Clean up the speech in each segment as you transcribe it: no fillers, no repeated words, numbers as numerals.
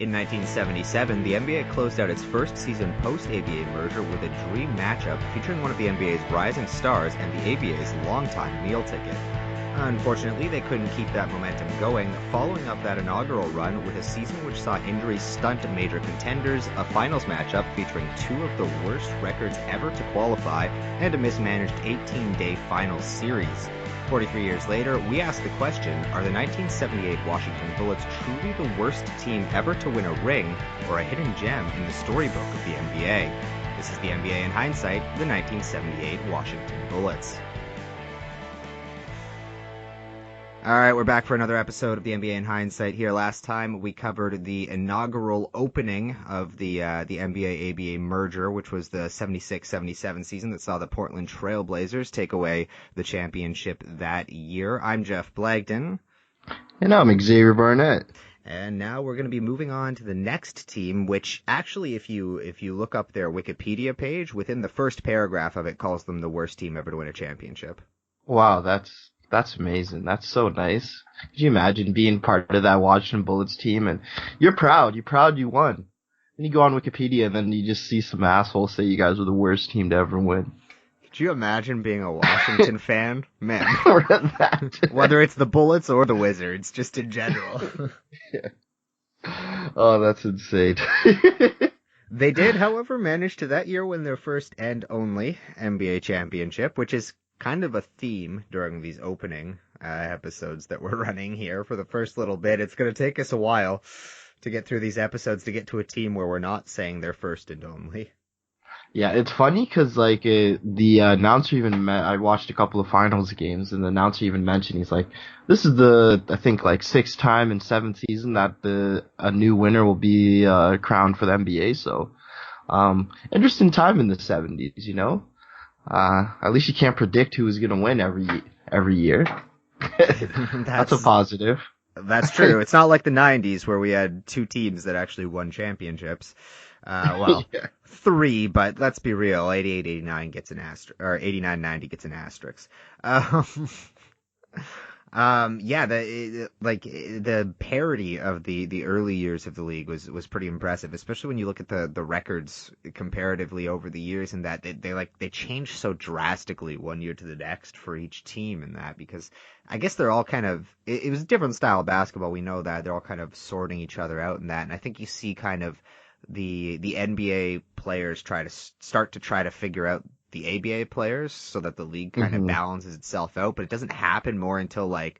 In 1977, the NBA closed out its first season post-ABA merger with a dream matchup featuring one of the NBA's rising stars and the ABA's longtime meal ticket. Unfortunately, they couldn't keep that momentum going, following up that inaugural run with a season which saw injuries stunt major contenders, a finals matchup featuring two of the worst records ever to qualify, and a mismanaged 18-day finals series. 43 years later, we ask the question, are the 1978 Washington Bullets truly the worst team ever to win a ring, or a hidden gem in the storybook of the NBA? This is the NBA in Hindsight, the 1978 Washington Bullets. Alright, we're back for another episode of the NBA in Hindsight here. Last time we covered the inaugural opening of the NBA ABA merger, which was the 76-77 season that saw the Portland Trail Blazers take away the championship that year. I'm Jeff Blagden. And I'm Xavier Barnett. And now we're going to be moving on to the next team, which actually, if you look up their Wikipedia page, within the first paragraph of it calls them the worst team ever to win a championship. Wow, that's amazing. That's so nice. Could you imagine being part of that Washington Bullets team and you're proud you won. Then you go on Wikipedia and then you just see some asshole say you guys were the worst team to ever win. Could you imagine being a Washington fan? Man. Whether it's the Bullets or the Wizards, just in general. Yeah. Oh, that's insane. They did, however, manage to that year win their first and only NBA championship, which is kind of a theme during these opening episodes that we're running here for the first little bit. It's going to take us a while to get through these episodes to get to a team where we're not saying they're first and only. Yeah, it's funny because the announcer even I watched a couple of finals games and the announcer even mentioned he's like, this is the I think like sixth time in seventh season that a new winner will be crowned for the NBA. So interesting time in the 70s, you know. At least you can't predict who is going to win every year. That's a positive. That's true. It's not like the 90s where we had two teams that actually won championships. Yeah. Three, but let's be real. 88-89 gets an asterisk, or 89-90 gets an asterisk. Yeah, the parity of the early years of the league was pretty impressive, especially when you look at the records comparatively over the years, and that they changed so drastically one year to the next for each team in that, because I guess they're all kind of, it was a different style of basketball. We know that they're all kind of sorting each other out in that, and I think you see kind of the NBA players try to figure out the ABA players so that the league kind of balances itself out, but it doesn't happen more until like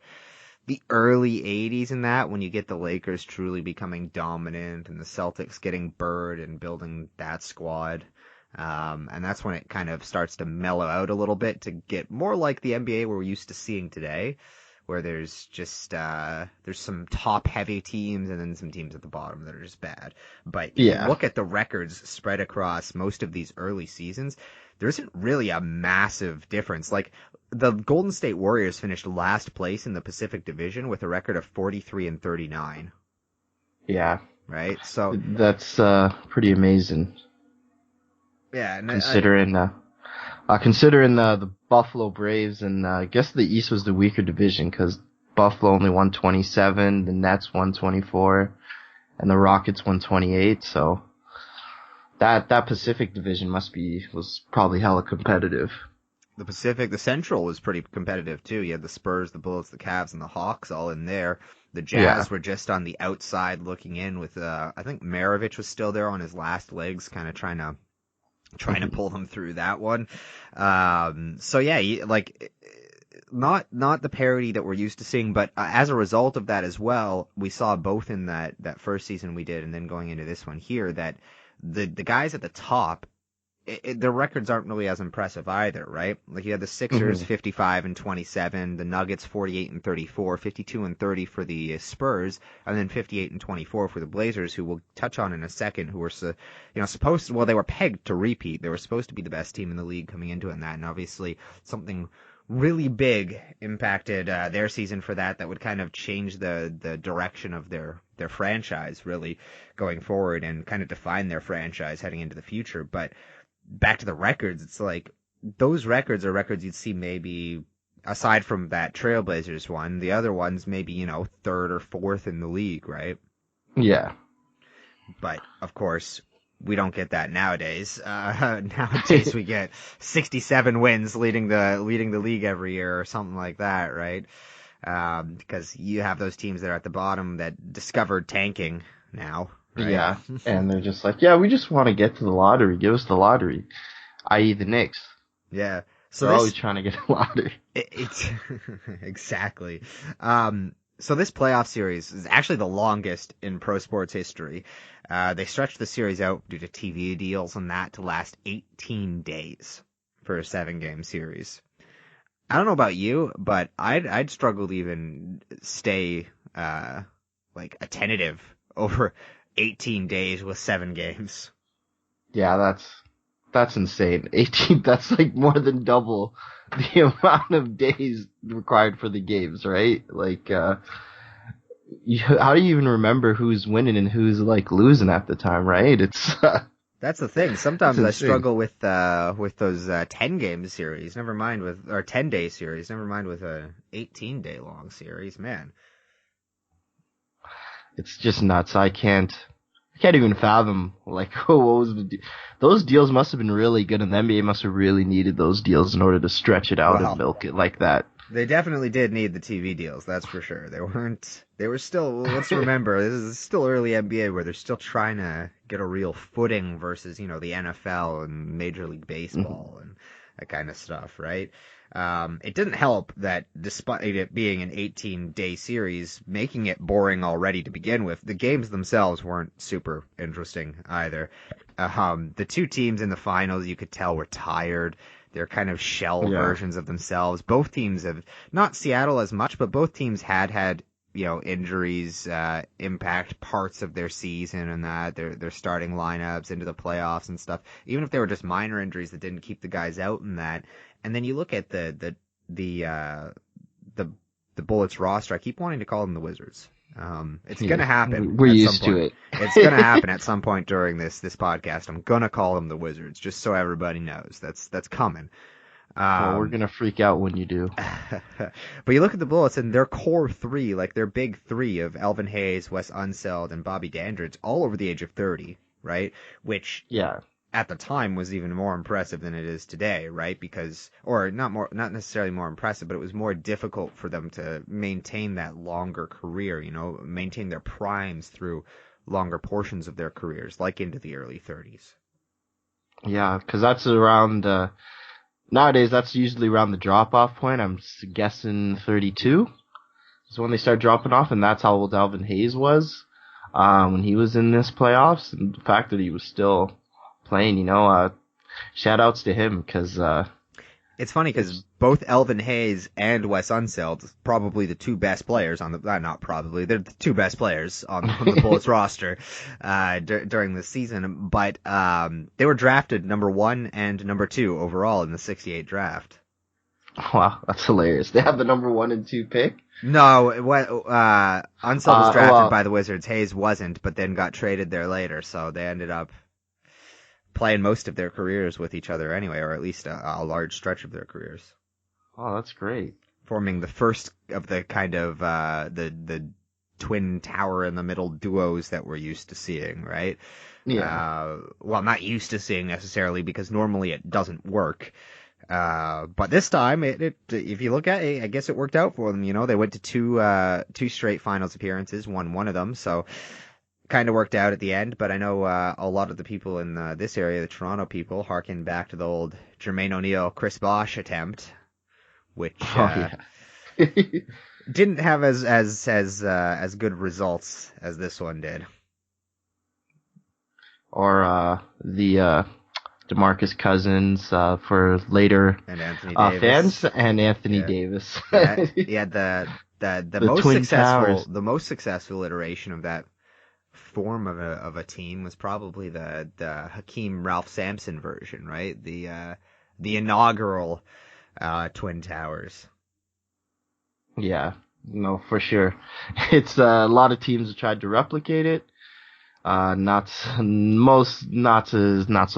the early 80s in that, when you get the Lakers truly becoming dominant and the Celtics getting Bird and building that squad. And that's when it kind of starts to mellow out a little bit to get more like the NBA we're used to seeing today, where there's just there's some top heavy teams and then some teams at the bottom that are just bad. But if you look at the records spread across most of these early seasons, there isn't really a massive difference. Like, the Golden State Warriors finished last place in the Pacific Division with a record of 43-39. Yeah. Right? So that's pretty amazing. Yeah, and considering the Buffalo Braves, and I guess the East was the weaker division because Buffalo only won 27, the Nets won 24, and the Rockets won 28. So that Pacific division was probably hella competitive. The Central was pretty competitive too. You had the Spurs, the Bullets, the Cavs, and the Hawks all in there. The Jazz were just on the outside looking in with, I think Maravich was still there on his last legs, kind of trying to pull them through that one. So yeah, like, not the parity that we're used to seeing, but as a result of that as well, we saw both in that first season we did and then going into this one here that the guys at the top, their records aren't really as impressive either, right? Like, you had the Sixers 55-27, the Nuggets 48-34, 52-30 for the Spurs, and then 58-24 for the Blazers, who we'll touch on in a second, who were they were pegged to repeat. They were supposed to be the best team in the league coming into it, and obviously something really big impacted their season for that would kind of change the direction of their franchise really going forward and kind of define their franchise heading into the future. But back to the records, it's like those records are records you'd see maybe aside from that Trailblazers one, the other ones maybe, third or fourth in the league, right? Yeah. But of course, we don't get that nowadays. Nowadays we get 67 wins leading the league every year or something like that, right? Because you have those teams that are at the bottom that discovered tanking now, right? Yeah, and they're just like, yeah, we just want to get to the lottery. Give us the lottery, i.e. the Knicks. Yeah. So they're always trying to get a lottery. It's exactly. So this playoff series is actually the longest in pro sports history. They stretched the series out due to TV deals and that to last 18 days for a 7-game series. I don't know about you, but I'd struggle to even stay attentive over 18 days with 7 games. Yeah, that's insane. 18, that's like more than double the amount of days required for the games, right? Like, how do you even remember who's winning and who's like losing at the time, right? It's that's the thing. Sometimes I struggle with those 10-game series. Never mind with or 10-day series. Never mind with a 18-day long series. Man, it's just nuts. I can't even fathom like what was those deals must have been really good, and the NBA must have really needed those deals in order to stretch it out and milk it like that. They definitely did need the TV deals, that's for sure. They were still, let's remember, this is still early NBA where they're still trying to get a real footing versus, the NFL and Major League Baseball and that kind of stuff, right? It didn't help that despite it being an 18-day series, making it boring already to begin with, the games themselves weren't super interesting either. The two teams in the finals, you could tell, were tired. They're kind of shell versions of themselves. Both teams have, not Seattle as much, but both teams had injuries impact parts of their season and that their starting lineups into the playoffs and stuff. Even if they were just minor injuries that didn't keep the guys out and that. And then you look at the Bullets roster. I keep wanting to call them the Wizards. It's gonna happen. We're used to it. It's gonna happen at some point during this podcast. I'm gonna call them the Wizards, just so everybody knows. That's coming. Well, we're gonna freak out when you do. But you look at the Bullets and their core three, like their big three of Elvin Hayes, Wes Unseld, and Bobby Dandridge, all over the age of 30, right? Which at the time was even more impressive than it is today, right? Not necessarily more impressive, but it was more difficult for them to maintain that longer career, maintain their primes through longer portions of their careers, like into the early 30s. Yeah, because that's around, nowadays that's usually around the drop-off point. I'm guessing 32 is when they start dropping off, and that's how old Elvin Hayes was when he was in this playoffs, and the fact that he was still playing, shout outs to him because it's funny because both Elvin Hayes and Wes Unseld, probably the two best players on the they're the two best players on the Bullets roster during the season, but they were drafted number 1 and number 2 overall in the '68 draft. Wow, that's hilarious. They have the number 1 and 2 pick. No, Unseld was drafted by the Wizards. Hayes wasn't, but then got traded there later, so they ended up playing most of their careers with each other anyway, or at least a large stretch of their careers. Oh, that's great. Forming the first of the kind of the twin tower in the middle duos that we're used to seeing, right? Yeah. Well, not used to seeing necessarily because normally it doesn't work. But this time, if you look at it, I guess it worked out for them. They went to two straight finals appearances, won one of them, so kind of worked out at the end. But I know a lot of the people in this area, the Toronto people, harken back to the old Jermaine O'Neal, Chris Bosh attempt, which didn't have as good results as this one did. Or the DeMarcus Cousins for later and Anthony Davis. Fans and Anthony Davis. The most successful iteration of that form of a team was probably the Hakeem Ralph Sampson version, right? The inaugural Twin Towers. Yeah, no, for sure. It's a lot of teams have tried to replicate it. Not so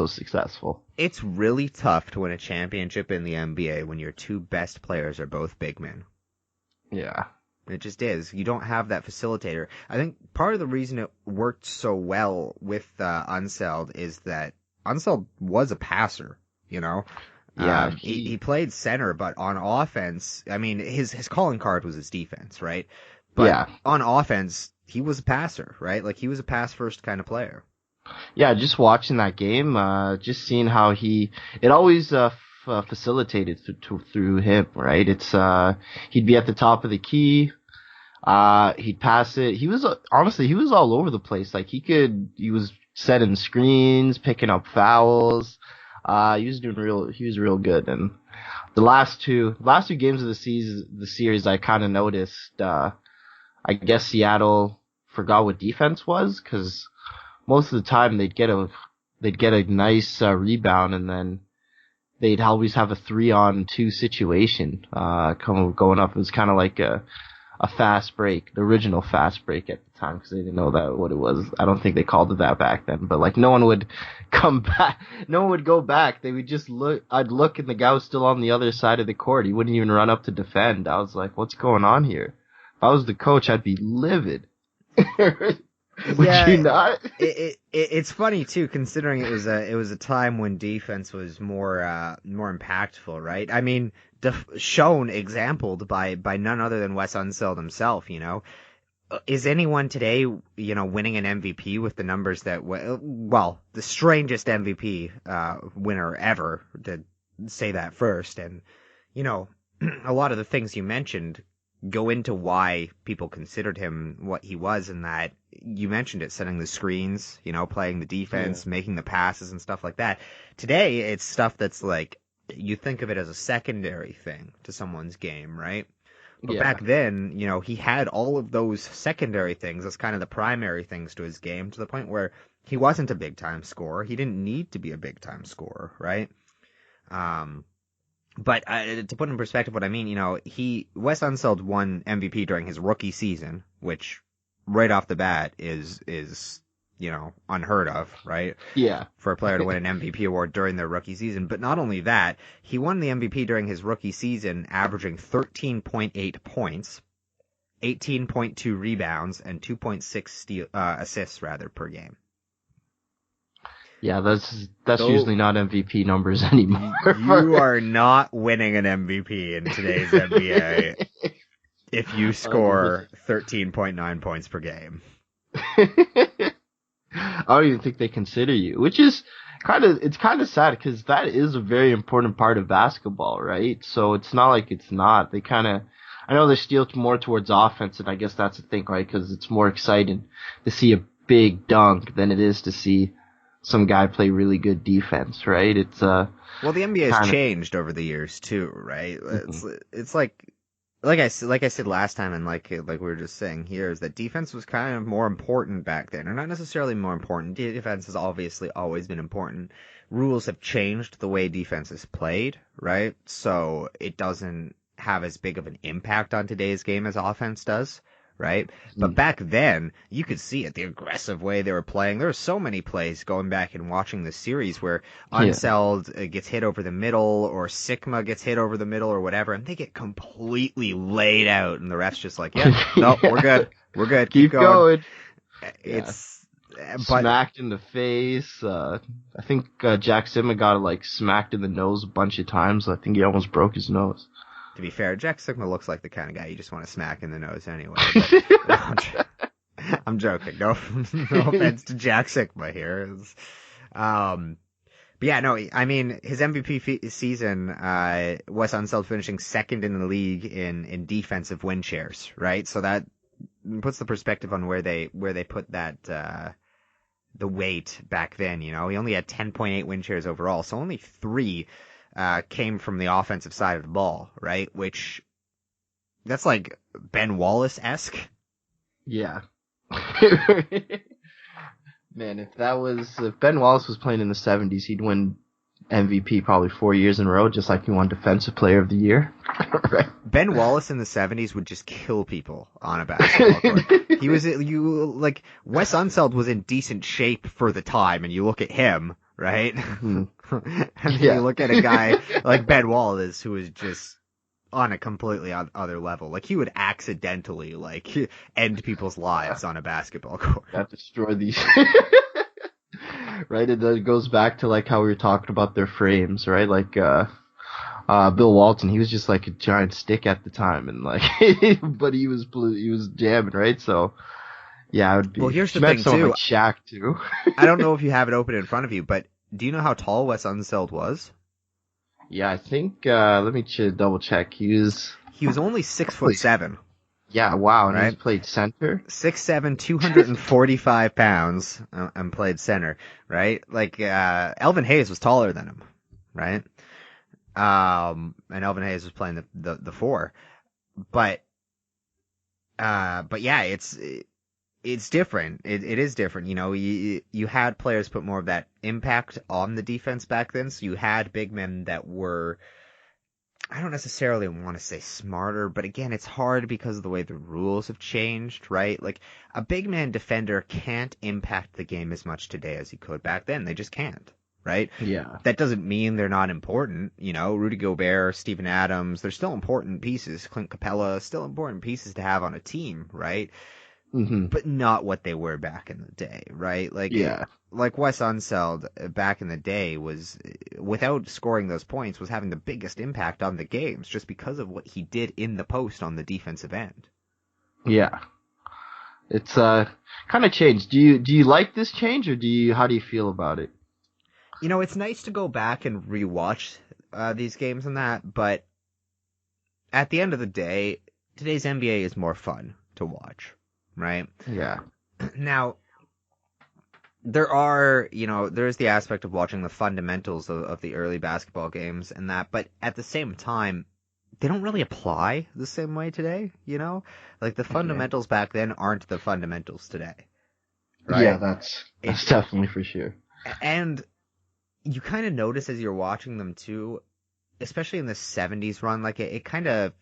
successful. It's really tough to win a championship in the NBA when your two best players are both big men. Yeah. It just is. You don't have that facilitator. I think part of the reason it worked so well with Unseld is that Unseld was a passer, you know? Yeah, He played center, but on offense, I mean, his calling card was his defense, right? But yeah, on offense, he was a passer, right? Like, he was a pass-first kind of player. yeah. Just watching that game, just seeing how it always facilitated through him, right? He'd be at the top of the key. He'd pass it. Honestly, he was all over the place. Like he was setting screens, picking up fouls. He was real good. And the last two games of the series, I kind of noticed, I guess Seattle forgot what defense was, cause most of the time they'd get a nice, rebound, and then they'd always have a 3-on-2 situation, going up. It was kind of like a fast break, the original fast break at the time, because they didn't know what it was. I don't think they called it that back then, but like no one would come back, no one would go back. They would just look. I'd look, and the guy was still on the other side of the court. He wouldn't even run up to defend. I was like, what's going on here? If I was the coach, I'd be livid. Would you not? It's funny too, considering it was a time when defense was more impactful, right? I mean, shown, exampled by none other than Wes Unseld himself. You know, is anyone today, you know, winning an MVP with the numbers that the strangest MVP winner ever, to say that first, and you know, a lot of the things you mentioned go into why people considered him what he was, and that you mentioned it, setting the screens, you know, playing the defense, making the passes and stuff like that. Today, it's stuff that's like, you think of it as a secondary thing to someone's game, right? But back then, you know, he had all of those secondary things as kind of the primary things to his game, to the point where he wasn't a big-time scorer. He didn't need to be a big-time scorer, right? But to put in perspective what I mean, you know, Wes Unseld won MVP during his rookie season, which right off the bat is you know, unheard of, right? Yeah. For a player to win an MVP award during their rookie season. But not only that, he won the MVP during his rookie season, averaging 13.8 points, 18.2 rebounds, and 2.6 assists per game. Yeah, that's usually not MVP numbers anymore. You are not winning an MVP in today's NBA if you score 13.9 points per game. I don't even think they consider you, which is it's kind of sad, because that is a very important part of basketball, right? So it's not like it's not. I know they steal more towards offense, and I guess that's the thing, right? Because it's more exciting to see a big dunk than it is to see some guy play really good defense, right? It's well, the NBA has changed over the years too, right? Mm-hmm. It's like I said last time, and like we were just saying here, is that defense was kind of more important back then, or not necessarily more important. Defense has obviously always been important. Rules have changed the way defense is played, right? So it doesn't have as big of an impact on today's game as offense does. Right? But back then, you could see it, the aggressive way they were playing. There were so many plays going back and watching this series where Unseld gets hit over the middle, or Sigma gets hit over the middle, or whatever, and they get completely laid out, and the ref's just like, no, we're good, keep going. It's smacked in the face. I think Jack Sigma got smacked in the nose a bunch of times. I think he almost broke his nose. To be fair, Jack Sigma looks like the kind of guy you just want to smack in the nose anyway. I'm joking. No offense to Jack Sigma here. But yeah, no, I mean, his MVP season, Wes Unseld finishing second in the league in defensive win shares, right? So that puts the perspective on where they put that, the weight back then, you know. He only had 10.8 win shares overall, so only 3 came from the offensive side of the ball, right? Which, that's like Ben Wallace-esque. Yeah. Man, if Ben Wallace was playing in the 70s, he'd win MVP probably 4 years in a row, just like he won Defensive Player of the Year. Right. Ben Wallace in the 70s would just kill people on a basketball court. Wes Unseld was in decent shape for the time, and you look at him, right? Mm-hmm. And then you look at a guy like Ben Wallace, who is just on a completely other level. Like, he would accidentally, like, end people's lives on a basketball court. That destroy these. Right, and then it goes back to like how we were talking about their frames, right? Like Bill Walton, he was just like a giant stick at the time, and like, but he was jamming, right? So yeah, it would be. Well, here's the Met thing, someone too. like Shaq too. I don't know if you have it open in front of you, but do you know how tall Wes Unseld was? Yeah, I think. Let me double check. He was only 6'7". Yeah, wow, and right? he's played center. 6'7", 245 pounds, and played center, right? Like, Elvin Hayes was taller than him, right? And Elvin Hayes was playing the four, but yeah, it's different. It is different. You know, you had players put more of that impact on the defense back then, so you had big men that were, I don't necessarily want to say smarter, but again, it's hard because of the way the rules have changed, right? Like, a big man defender can't impact the game as much today as he could back then. They just can't, right? Yeah. That doesn't mean they're not important. You know, Rudy Gobert, Steven Adams, they're still important pieces. Clint Capella, still important pieces to have on a team, right? Mm-hmm. But not what they were back in the day, right? Like, Yeah. Like Wes Unseld back in the day was, without scoring those points, was having the biggest impact on the games just because of what he did in the post on the defensive end. Yeah. It's kind of changed. Do you like this change, or how do you feel about it? You know, it's nice to go back and rewatch these games and that, but at the end of the day, today's NBA is more fun to watch, right? Yeah. Now, there's the aspect of watching the fundamentals of the early basketball games and that, but at the same time, they don't really apply the same way today, you know? Like, the fundamentals back then aren't the fundamentals today. Right? Yeah, that's definitely for sure. And you kind of notice as you're watching them too, especially in the 70s run, like it kind of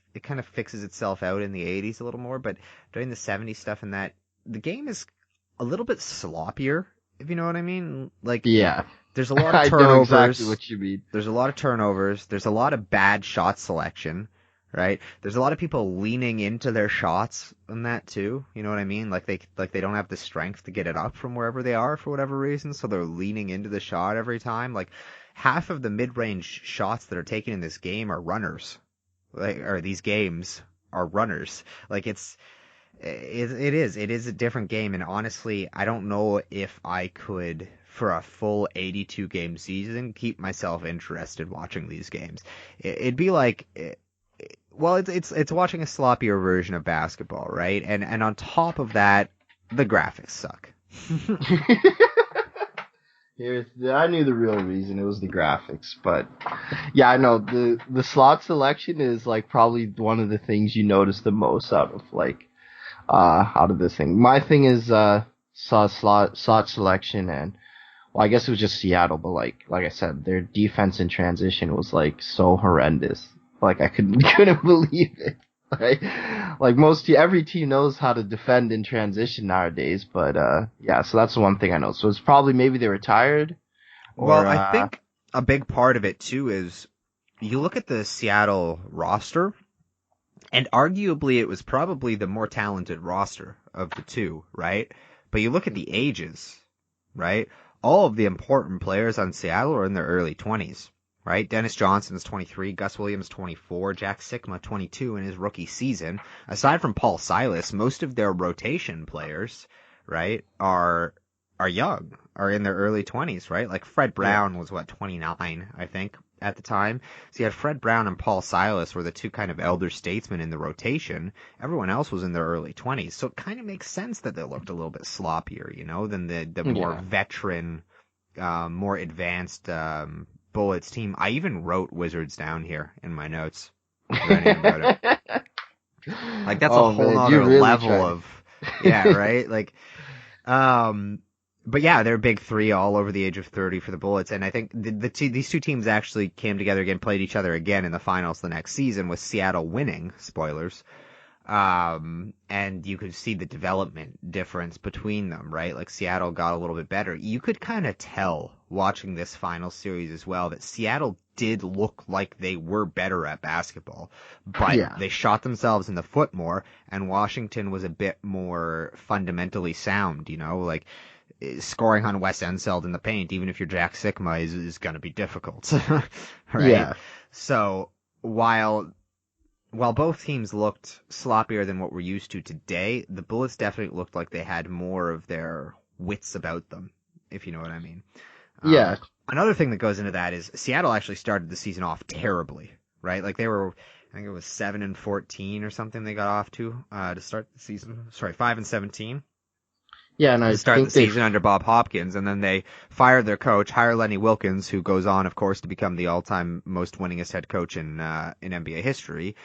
fixes itself out in the 80s a little more, but during the 70s stuff and that, the game is a little bit sloppier, if you know what I mean. Like, yeah, there's a lot of turnovers. I know exactly what you mean. There's a lot of turnovers. There's a lot of bad shot selection, right? There's a lot of people leaning into their shots and that too. You know what I mean? Like they don't have the strength to get it up from wherever they are for whatever reason, so they're leaning into the shot every time. Like, half of the mid-range shots that are taken in this game are runners. Or these games are runners. Like, it is a different game, and honestly, I don't know if I could, for a full 82 game season, keep myself interested watching these games. It'd be like, well, it's watching a sloppier version of basketball, right? And on top of that, the graphics suck. I knew the real reason. It was the graphics, but yeah, I know the slot selection is like probably one of the things you notice the most out of this thing. My thing is slot selection, and well, I guess it was just Seattle, but like I said, their defense in transition was like so horrendous. Like, I couldn't believe it. Right? Like, every team knows how to defend in transition nowadays, but yeah, so that's the one thing I know. So it's probably maybe they were tired. Well, I think a big part of it too is you look at the Seattle roster, and arguably it was probably the more talented roster of the two, right? But you look at the ages, right? All of the important players on Seattle are in their early 20s. Right? Dennis Johnson's 23, Gus Williams 24, Jack Sikma 22 in his rookie season. Aside from Paul Silas, most of their rotation players, right, are young, are in their early 20s, right? Like, Fred Brown was 29, I think, at the time. So you had Fred Brown and Paul Silas were the two kind of elder statesmen in the rotation. Everyone else was in their early 20s. So it kind of makes sense that they looked a little bit sloppier, you know, than the more veteran, more advanced, Bullets team. I even wrote Wizards down here in my notes. About it. Like, that's a whole other really level of, yeah, right? Like, but yeah, they're big three all over the age of 30 for the Bullets, and I think these two teams actually came together again, played each other again in the finals the next season, with Seattle winning. Spoilers. And you could see the development difference between them, right? Like, Seattle got a little bit better. You could kind of tell watching this final series as well, that Seattle did look like they were better at basketball, but they shot themselves in the foot more, and Washington was a bit more fundamentally sound, like scoring on Wes Unseld in the paint, even if you're Jack Sikma, is going to be difficult, right? Yeah. So while both teams looked sloppier than what we're used to today, the Bullets definitely looked like they had more of their wits about them, if you know what I mean. Yeah. Another thing that goes into that is Seattle actually started the season off terribly, right? Like they were, I think it was 7-14 or something they got off to start the season. Sorry, 5-17. Yeah, and I to start think the season under Bob Hopkins, and then they fired their coach, hire Lenny Wilkens, who goes on, of course, to become the all-time most winningest head coach in NBA history.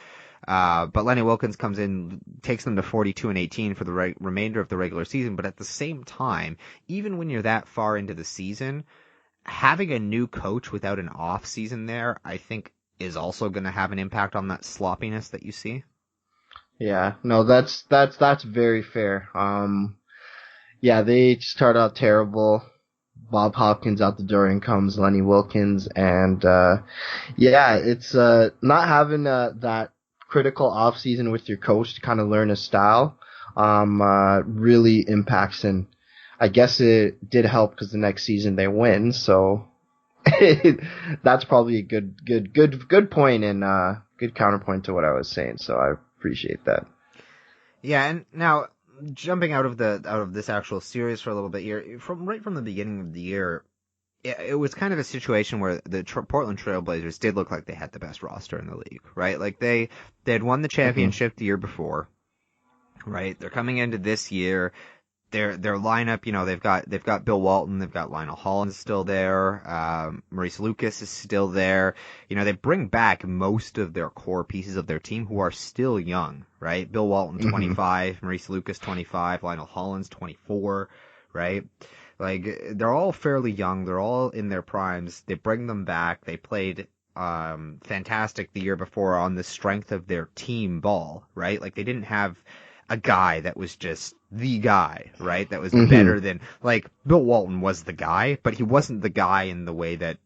But Lenny Wilkens comes in, takes them to 42-18 for the remainder of the regular season. But at the same time, even when you're that far into the season, having a new coach without an off season there, I think, is also going to have an impact on that sloppiness that you see. Yeah, no, that's very fair. Yeah, they start out terrible. Bob Hopkins out the door, in comes Lenny Wilkens, and yeah, it's not having that critical off season with your coach to kind of learn a style really impacts, and I guess it did help because the next season they win, so that's probably a good point and good counterpoint to what I was saying. So I appreciate that. Yeah, and now jumping out of this actual series for a little bit here, from the beginning of the year, it was kind of a situation where the Portland Trail Blazers did look like they had the best roster in the league, right? Like they had won the championship the year before, right? They're coming into this year. Their lineup, they've got Bill Walton, they've got Lionel Hollins still there, Maurice Lucas is still there. They bring back most of their core pieces of their team who are still young, right? Bill Walton 25, Maurice Lucas 25, Lionel Hollins 24, right? Like they're all fairly young, they're all in their primes. They bring them back. They played fantastic the year before on the strength of their team ball, right? Like they didn't have a guy that was just the guy, right? That was better than, like, Bill Walton was the guy, but he wasn't the guy in the way that,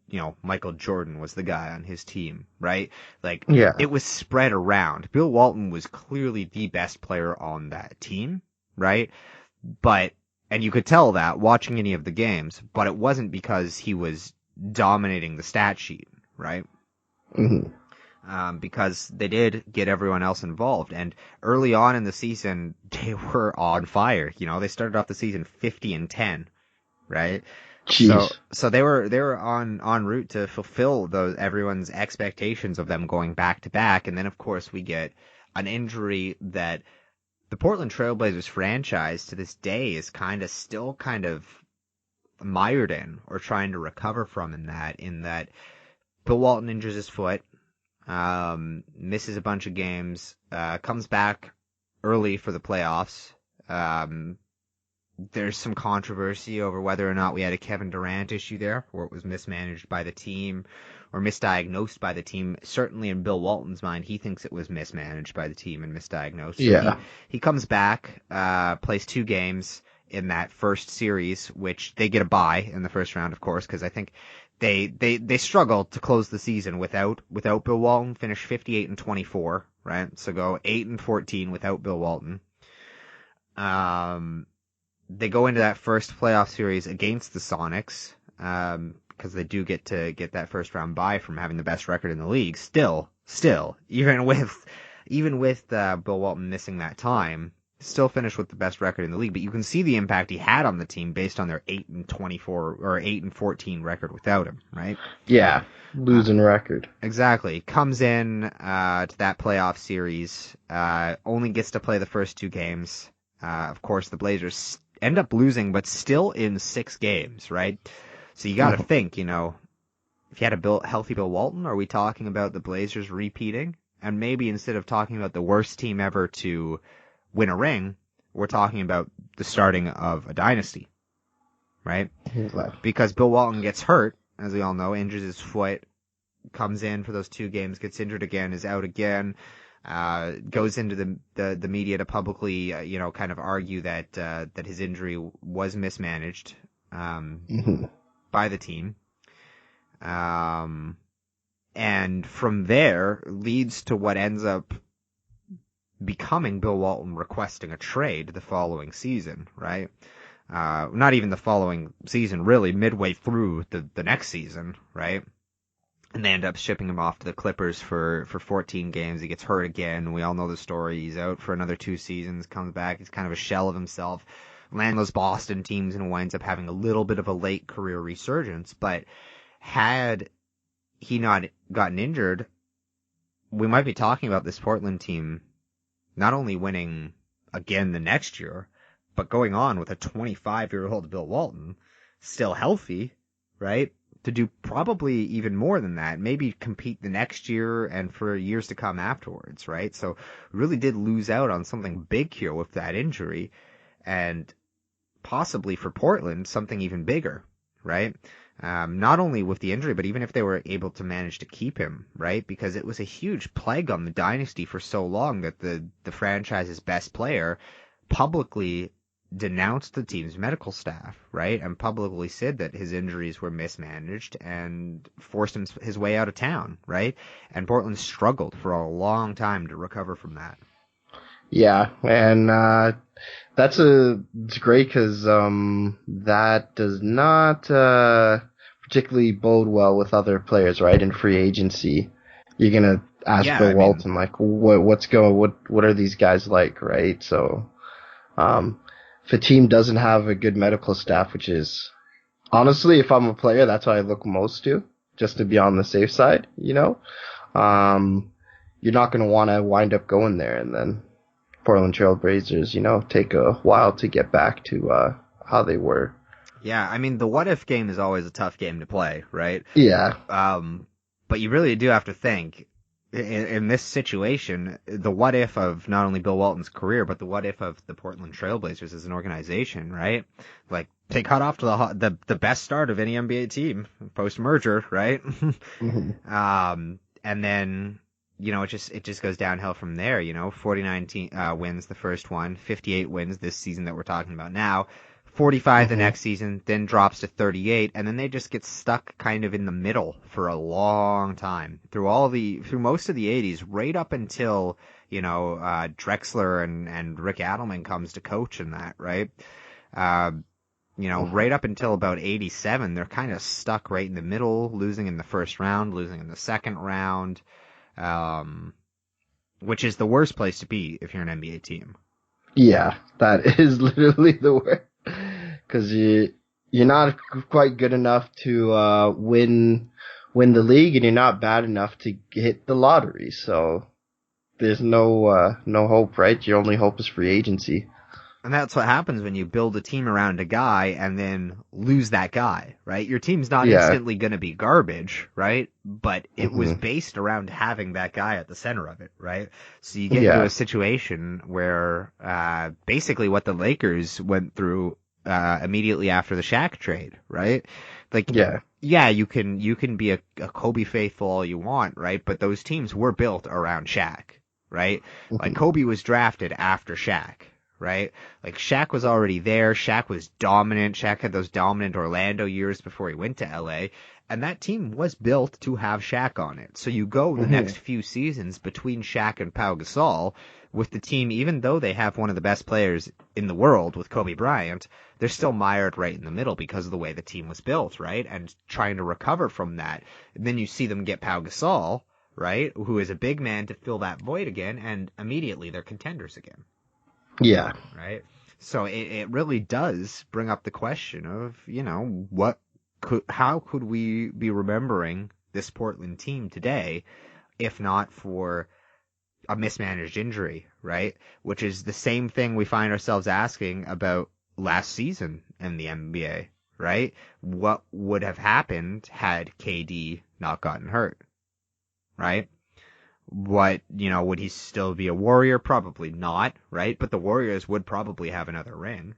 Michael Jordan was the guy on his team, right? Like, it was spread around. Bill Walton was clearly the best player on that team, right? And you could tell that watching any of the games, but it wasn't because he was dominating the stat sheet, right? Because they did get everyone else involved. And early on in the season, they were on fire. They started off the season 50-10, right? Jeez. So they were en route to fulfill everyone's expectations of them going back to back. And then of course we get an injury that the Portland Trailblazers franchise to this day is still mired in or trying to recover from in that Bill Walton injures his foot. Misses a bunch of games, comes back early for the playoffs. There's some controversy over whether or not we had a Kevin Durant issue there, or it was mismanaged by the team, or misdiagnosed by the team. Certainly in Bill Walton's mind, he thinks it was mismanaged by the team and misdiagnosed. So he comes back, plays 2 games in that first series, which they get a bye in the first round, of course, because I think they struggled to close the season without Bill Walton. Finish 58-24, right? So go 8-14 without Bill Walton. They go into that first playoff series against the Sonics, because they do get that first round bye from having the best record in the league. Still, even with Bill Walton missing that time, still finished with the best record in the league. But you can see the impact he had on the team based on their 8-24 or 8-14 record without him, right? Yeah, losing record. Exactly. Comes in to that playoff series, only gets to play the first 2 games. Of course, the Blazers end up losing, but still in 6 games, right? So you got to think, if you had a healthy Bill Walton, are we talking about the Blazers repeating? And maybe instead of talking about the worst team ever to win a ring, we're talking about the starting of a dynasty, right? Because Bill Walton gets hurt, as we all know, injures his foot, comes in for those 2 games, gets injured again, is out again, goes into the media to publicly, kind of argue that his injury was mismanaged. by the team. And from there leads to what ends up becoming Bill Walton requesting a trade the following season, right? Not even the following season, really, midway through the next season, right? And they end up shipping him off to the Clippers for 14 games. He gets hurt again. We all know the story. He's out for another 2 seasons, comes back. He's kind of a shell of himself. Lands those Boston teams and winds up having a little bit of a late career resurgence. But had he not gotten injured, we might be talking about this Portland team not only winning again the next year, but going on with a 25-year-old Bill Walton, still healthy, right? To do probably even more than that, maybe compete the next year and for years to come afterwards, right? So really did lose out on something big here with that injury, and possibly for Portland, something even bigger, right? Not only with the injury, but even if they were able to manage to keep him, right? Because it was a huge plague on the dynasty for so long that the franchise's best player publicly denounced the team's medical staff, right? And publicly said that his injuries were mismanaged and forced his way out of town, right? And Portland struggled for a long time to recover from that. Yeah, and it's great because that does not particularly bode well with other players, right? In free agency, you're gonna ask Bill Walton like, what are these guys like, right? So, if a team doesn't have a good medical staff, which is honestly, if I'm a player, that's what I look most to, just to be on the safe side, you know. You're not gonna want to wind up going there and then Portland Trail Blazers, you know, take a while to get back to how they were. Yeah, I mean, the what-if game is always a tough game to play, right? Yeah. But you really do have to think, in this situation, the what-if of not only Bill Walton's career, but the what-if of the Portland Trail Blazers as an organization, right? Like, they cut off to the best start of any NBA team post-merger, right? Mm-hmm. And then, you know, it just goes downhill from there, you know. 49 wins the first one, 58 wins this season that we're talking about now, 45 the next season, then drops to 38, and then they just get stuck kind of in the middle for a long time through most of the 80s, right up until, you know, Drexler and Rick Adelman comes to coach in that, right? You know, right up until about 87, they're kind of stuck right in the middle, losing in the first round, losing in the second round. Which is the worst place to be if you're an NBA team. Yeah, that is literally the worst. Because you're not quite good enough to win the league, and you're not bad enough to hit the lottery. So there's no hope, right? Your only hope is free agency. And that's what happens when you build a team around a guy and then lose that guy, right? Your team's not instantly going to be garbage, right? But it was based around having that guy at the center of it, right? So you get into a situation where basically what the Lakers went through immediately after the Shaq trade, right? Like, you can be a Kobe faithful all you want, right? But those teams were built around Shaq, right? Like, Kobe was drafted after Shaq. Right? Like, Shaq was already there. Shaq was dominant. Shaq had those dominant Orlando years before he went to LA. And that team was built to have Shaq on it. So you go the next few seasons between Shaq and Pau Gasol with the team, even though they have one of the best players in the world with Kobe Bryant, they're still mired right in the middle because of the way the team was built, right? And trying to recover from that. And then you see them get Pau Gasol, right? Who is a big man to fill that void again, and immediately they're contenders again. Yeah. Right. So it really does bring up the question of, you know, how could we be remembering this Portland team today if not for a mismanaged injury, right? Which is the same thing we find ourselves asking about last season in the NBA, right? What would have happened had KD not gotten hurt, right? Would he still be a Warrior? Probably not, right? But the Warriors would probably have another ring.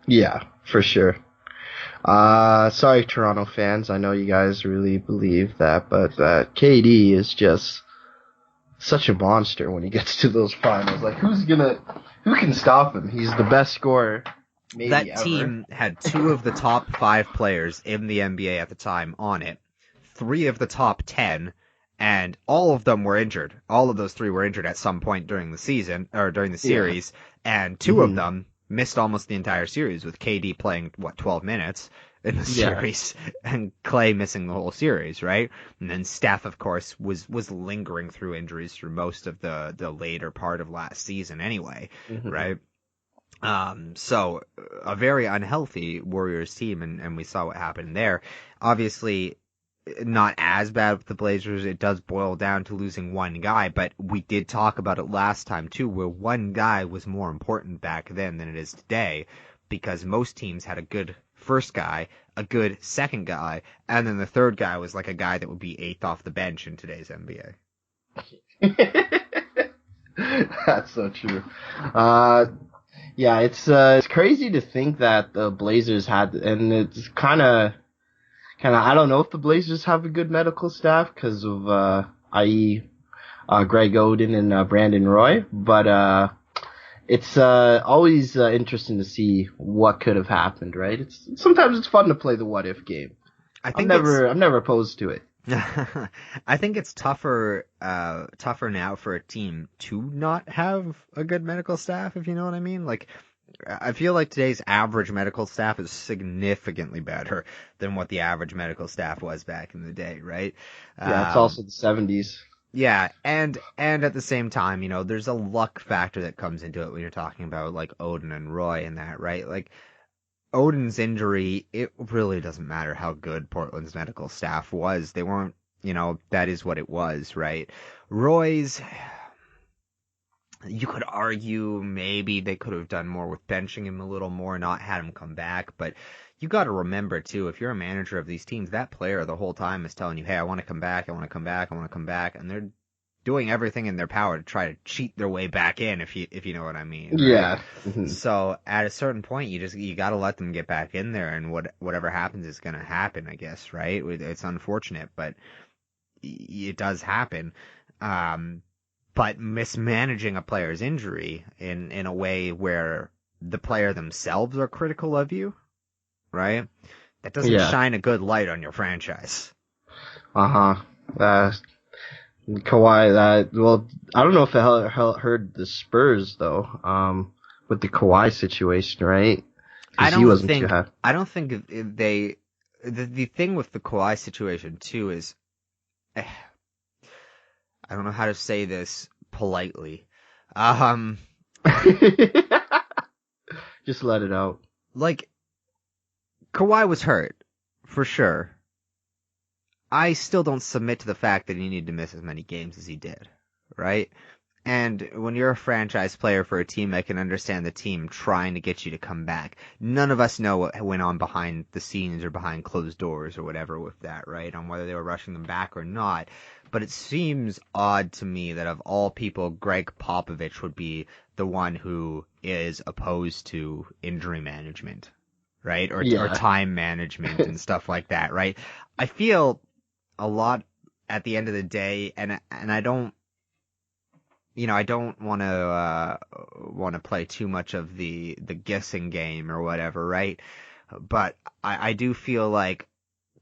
Yeah, for sure. Sorry, Toronto fans. I know you guys really believe that, but KD is just such a monster when he gets to those finals. Like, who can stop him? He's the best scorer maybe that ever. team had 2 of the top 5 players in the NBA at the time on it, 3 of the top 10, and all of them were injured. All of those 3 were injured at some point during the season, or during the series, and 2 of them missed almost the entire series, with KD playing, 12 minutes in the series, and Clay missing the whole series, right? And then Steph, of course, was lingering through injuries through most of the later part of last season anyway, right? So a very unhealthy Warriors team, and we saw what happened there. Obviously, not as bad with the Blazers. It does boil down to losing one guy, but we did talk about it last time too, where one guy was more important back then than it is today, because most teams had a good first guy, a good second guy, and then the third guy was like a guy that would be 8th off the bench in today's NBA. That's so true. Yeah, it's crazy to think that the Blazers had, and it's kind of, I don't know if the Blazers have a good medical staff because of, i.e., Greg Oden and Brandon Roy, but it's always interesting to see what could have happened, right? Sometimes it's fun to play the what if game. I'm never opposed to it. I think it's tougher now for a team to not have a good medical staff, if you know what I mean. Like, I feel like today's average medical staff is significantly better than what the average medical staff was back in the day, right? Yeah, it's also the 70s. Yeah, and at the same time, there's a luck factor that comes into it when you're talking about like Oden and Roy and that, right? Like, Oden's injury, it really doesn't matter how good Portland's medical staff was. They weren't, that is what it was, right? Roy's, you could argue maybe they could have done more with benching him a little more, not had him come back, but you got to remember too, if you're a manager of these teams, that player the whole time is telling you, hey, I want to come back, I want to come back, I want to come back, and they're doing everything in their power to try to cheat their way back in, if you know what I mean. Right? Yeah. So at a certain point, you got to let them get back in there, and whatever happens is going to happen, I guess, right? It's unfortunate, but it does happen. But mismanaging a player's injury in a way where the player themselves are critical of you, right? That doesn't shine a good light on your franchise. Kawhi, well, I don't know if it hurt the Spurs though, with the Kawhi situation, right? I don't think they. The thing with the Kawhi situation too is, I don't know how to say this politely. Just let it out. Like, Kawhi was hurt, for sure. I still don't submit to the fact that he needed to miss as many games as he did, right? And when you're a franchise player for a team, I can understand the team trying to get you to come back. None of us know what went on behind the scenes or behind closed doors or whatever with that, right? On whether they were rushing them back or not. But it seems odd to me that of all people, Greg Popovich would be the one who is opposed to injury management, right? Or time management and stuff like that, right? I feel a lot at the end of the day, and I don't, I don't want to play too much of the guessing game or whatever, right? But I do feel like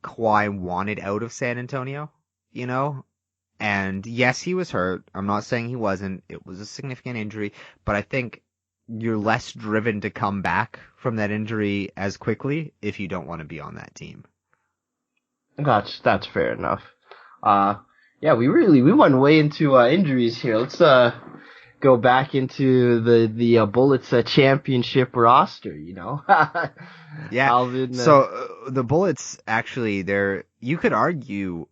Kawhi wanted out of San Antonio, and yes, he was hurt. I'm not saying he wasn't. It was a significant injury, but I think you're less driven to come back from that injury as quickly if you don't want to be on that team. That's fair enough. Yeah, we went way into injuries here. Let's go back into the Bullets championship roster. Yeah. Alvin, so the Bullets actually, you could argue,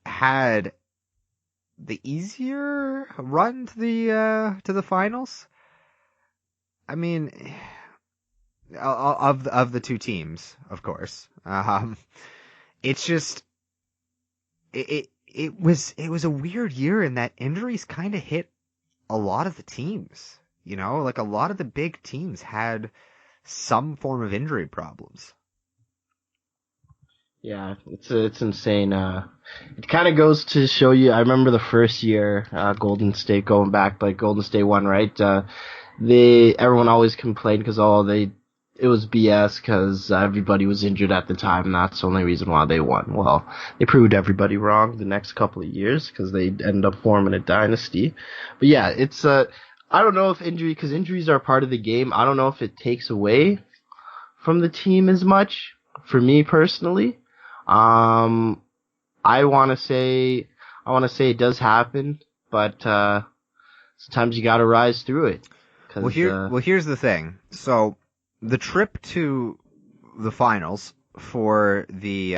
had the easier run to the finals. I mean, of the two teams, of course. It's just it was a weird year in that injuries kind of hit a lot of the teams. Like a lot of the big teams had some form of injury problems. Yeah, it's insane. It kind of goes to show you. I remember the first year, Golden State going back, like Golden State won, right? Everyone always complained because it was BS because everybody was injured at the time, and that's the only reason why they won. Well, they proved everybody wrong the next couple of years because they ended up forming a dynasty. But yeah, it's I don't know if because injuries are part of the game. I don't know if it takes away from the team as much for me personally. I want to say it does happen, but sometimes you got to rise through it. Well, here's the thing. So the trip to the finals for the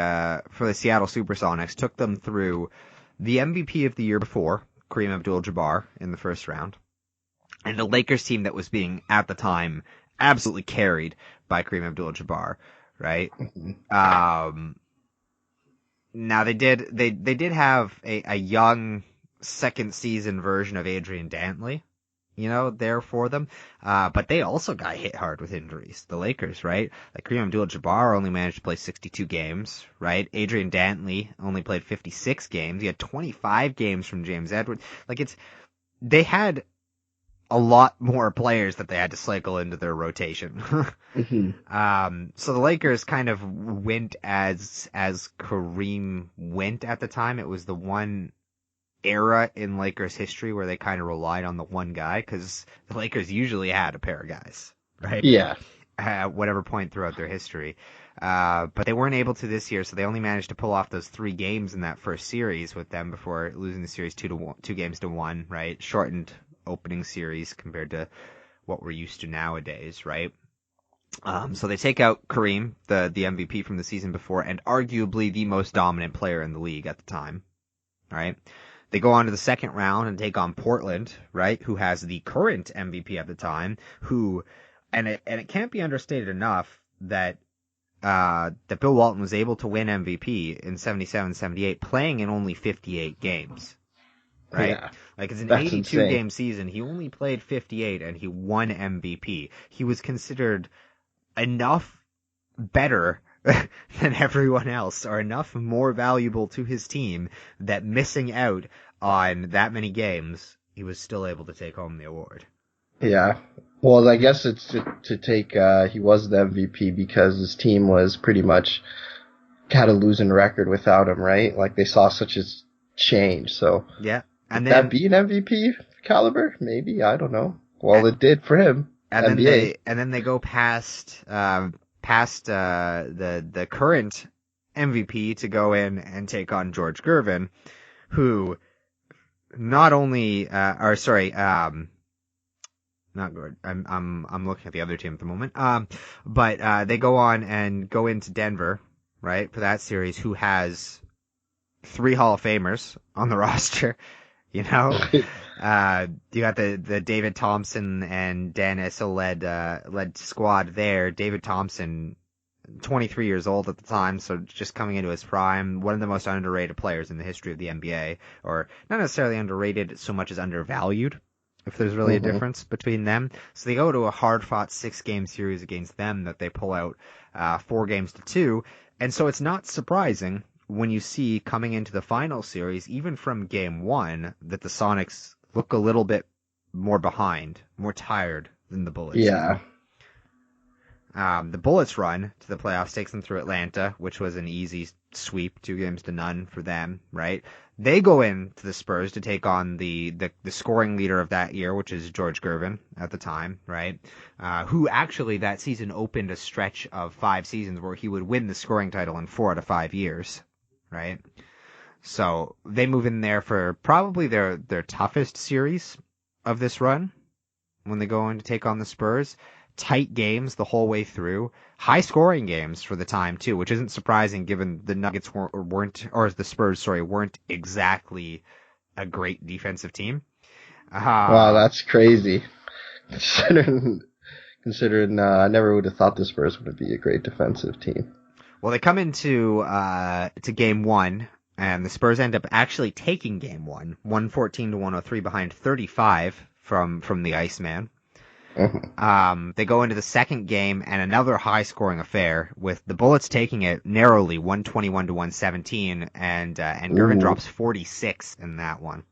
Seattle Supersonics took them through the MVP of the year before, Kareem Abdul-Jabbar, in the first round, and the Lakers team that was being at the time absolutely carried by Kareem Abdul-Jabbar, right? Now they did have a young second season version of Adrian Dantley, there for them. But they also got hit hard with injuries. The Lakers, right? Like Kareem Abdul-Jabbar only managed to play 62 games, right? Adrian Dantley only played 56 games. He had 25 games from James Edwards. They had a lot more players that they had to cycle into their rotation. So the Lakers kind of went as Kareem went at the time. It was the one era in Lakers history where they kind of relied on the one guy, because the Lakers usually had a pair of guys, right? Yeah. At whatever point throughout their history. But they weren't able to this year, so they only managed to pull off those 3 games in that first series with them before losing the series 2 games to 1, right? Shortened opening series compared to what we're used to nowadays, right? So they take out Kareem, the MVP from the season before, and arguably the most dominant player in the league at the time, right? They go on to the second round and take on Portland, right, who has the current MVP at the time, and it can't be understated enough that Bill Walton was able to win MVP in 77-78 playing in only 58 games. Right? Yeah, it's an 82-game season. He only played 58, and he won MVP. He was considered enough better than everyone else, or enough more valuable to his team, that missing out on that many games, he was still able to take home the award. Yeah. Well, I guess it's to take, he was the MVP because his team was pretty much had a losing record without him, right? They saw such a change, so. Yeah. And then, that be an MVP caliber? Maybe, I don't know. Well, it did for him. And NBA. Then they go past the current MVP to go in and take on George Gervin, who not only not good. I'm looking at the other team at the moment. But they go on and go into Denver, right, for that series, who has 3 Hall of Famers on the roster. You got the David Thompson and Dan Issel led squad there. David Thompson, 23 years old at the time, so just coming into his prime, one of the most underrated players in the history of the NBA, or not necessarily underrated so much as undervalued, if there's really a difference between them. So they go to a hard-fought 6-game series against them that they pull out 4-2, and so it's not surprising when you see coming into the final series, even from game 1, that the Sonics look a little bit more behind, more tired than the Bullets. Yeah. The Bullets' run to the playoffs takes them through Atlanta, which was an easy sweep, 2-0 for them, right? They go into the Spurs to take on the scoring leader of that year, which is George Gervin at the time, right? Who actually that season opened a stretch of 5 seasons where he would win the scoring title in 4 out of 5 years. Right? So they move in there for probably their toughest series of this run when they go in to take on the Spurs. Tight games the whole way through. High scoring games for the time too, which isn't surprising given the Nuggets the Spurs weren't exactly a great defensive team. Wow, that's crazy. Considering I never would have thought the Spurs would be a great defensive team. Well, they come into to game 1, and the Spurs end up actually taking game 1, 114-103 behind 35 from the Iceman. They go into the second game and another high-scoring affair with the Bullets taking it narrowly, 121-117, and Gervin drops 46 in that one.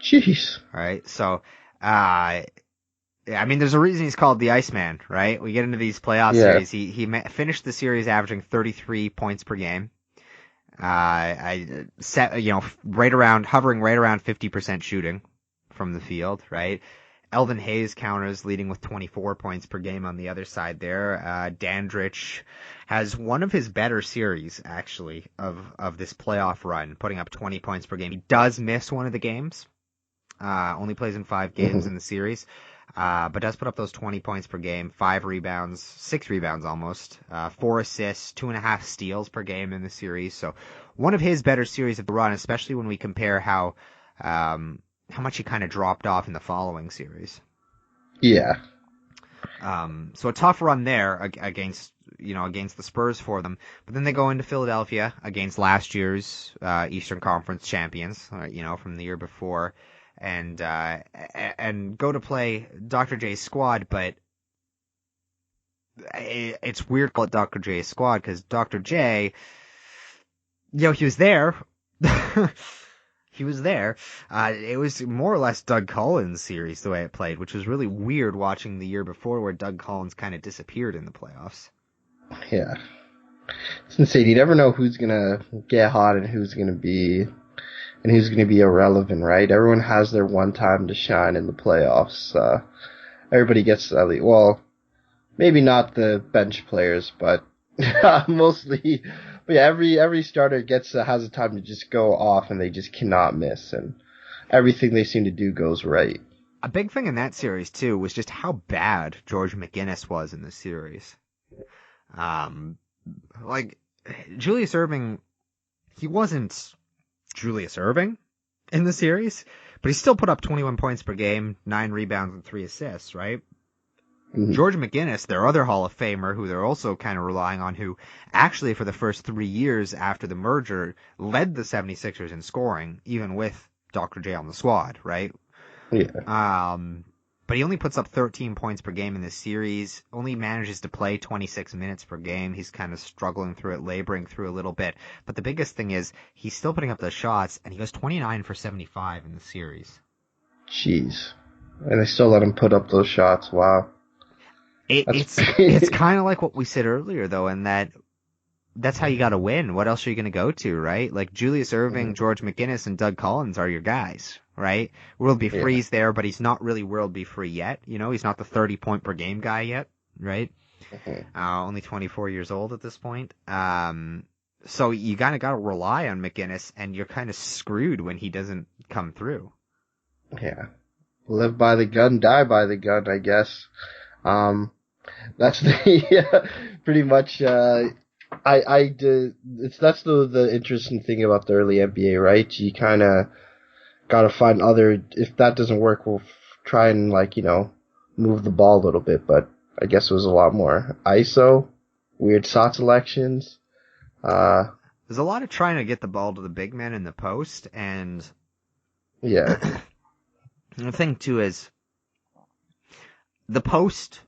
Jeez. All right, so I mean, there's a reason he's called the Iceman, right? We get into these playoff Yeah. series. He finished the series averaging 33 points per game. I set, hovering right around 50% shooting from the field, right? Elvin Hayes counters, leading with 24 points per game on the other side there. Dandridge has one of his better series, actually, of this playoff run, putting up 20 points per game. He does miss one of the games. Only plays in 5 games in the series. But does put up those 20 points per game, 5 rebounds, 6 rebounds almost, 4 assists, 2.5 steals per game in the series. So one of his better series of the run, especially when we compare how much he kind of dropped off in the following series. Yeah. So a tough run there against the Spurs for them. But then they go into Philadelphia against last year's Eastern Conference champions, from the year before. And go to play Dr. J's squad, but it's weird to call it Dr. J's squad because Dr. J, he was there. He was there. It was more or less Doug Collins' series the way it played, which was really weird watching the year before where Doug Collins kind of disappeared in the playoffs. Yeah. It's insane. You never know who's going to get hot and who's going to be irrelevant, right? Everyone has their one time to shine in the playoffs. Everybody gets well, maybe not the bench players, but mostly. But yeah, every starter has a time to just go off, and they just cannot miss, and everything they seem to do goes right. A big thing in that series too was just how bad George McGinnis was in the series. Julius Erving, he wasn't Julius Erving in the series, but he still put up 21 points per game, 9 rebounds and 3 assists, right? Mm-hmm. George McGinnis, their other Hall of Famer, who they're also kind of relying on, who actually for the first 3 years after the merger led the 76ers in scoring, even with Dr. J on the squad, right? Yeah. But he only puts up 13 points per game in this series, only manages to play 26 minutes per game. He's kind of struggling through it, laboring through a little bit. But the biggest thing is he's still putting up those shots, and he goes 29 for 75 in the series. Jeez. And they still let him put up those shots. Wow. It's kind of like what we said earlier, though, in that's how you got to win. What else are you going to go to, right? Like Julius Erving, George McGinnis, and Doug Collins are your guys, right? Worldby Free's there, but he's not really Worldby Free yet. He's not the 30-point per game guy yet, right? Only 24 years old at this point. So you kind of got to rely on McGinnis, and you're kind of screwed when he doesn't come through. Yeah. Live by the gun, die by the gun, I guess. That's pretty much, that's the interesting thing about the early NBA, right? You kind of gotta find if that doesn't work, we'll try and move the ball a little bit, but I guess it was a lot more ISO, weird shot selections. There's a lot of trying to get the ball to the big man in the post, and yeah. The thing too is the post,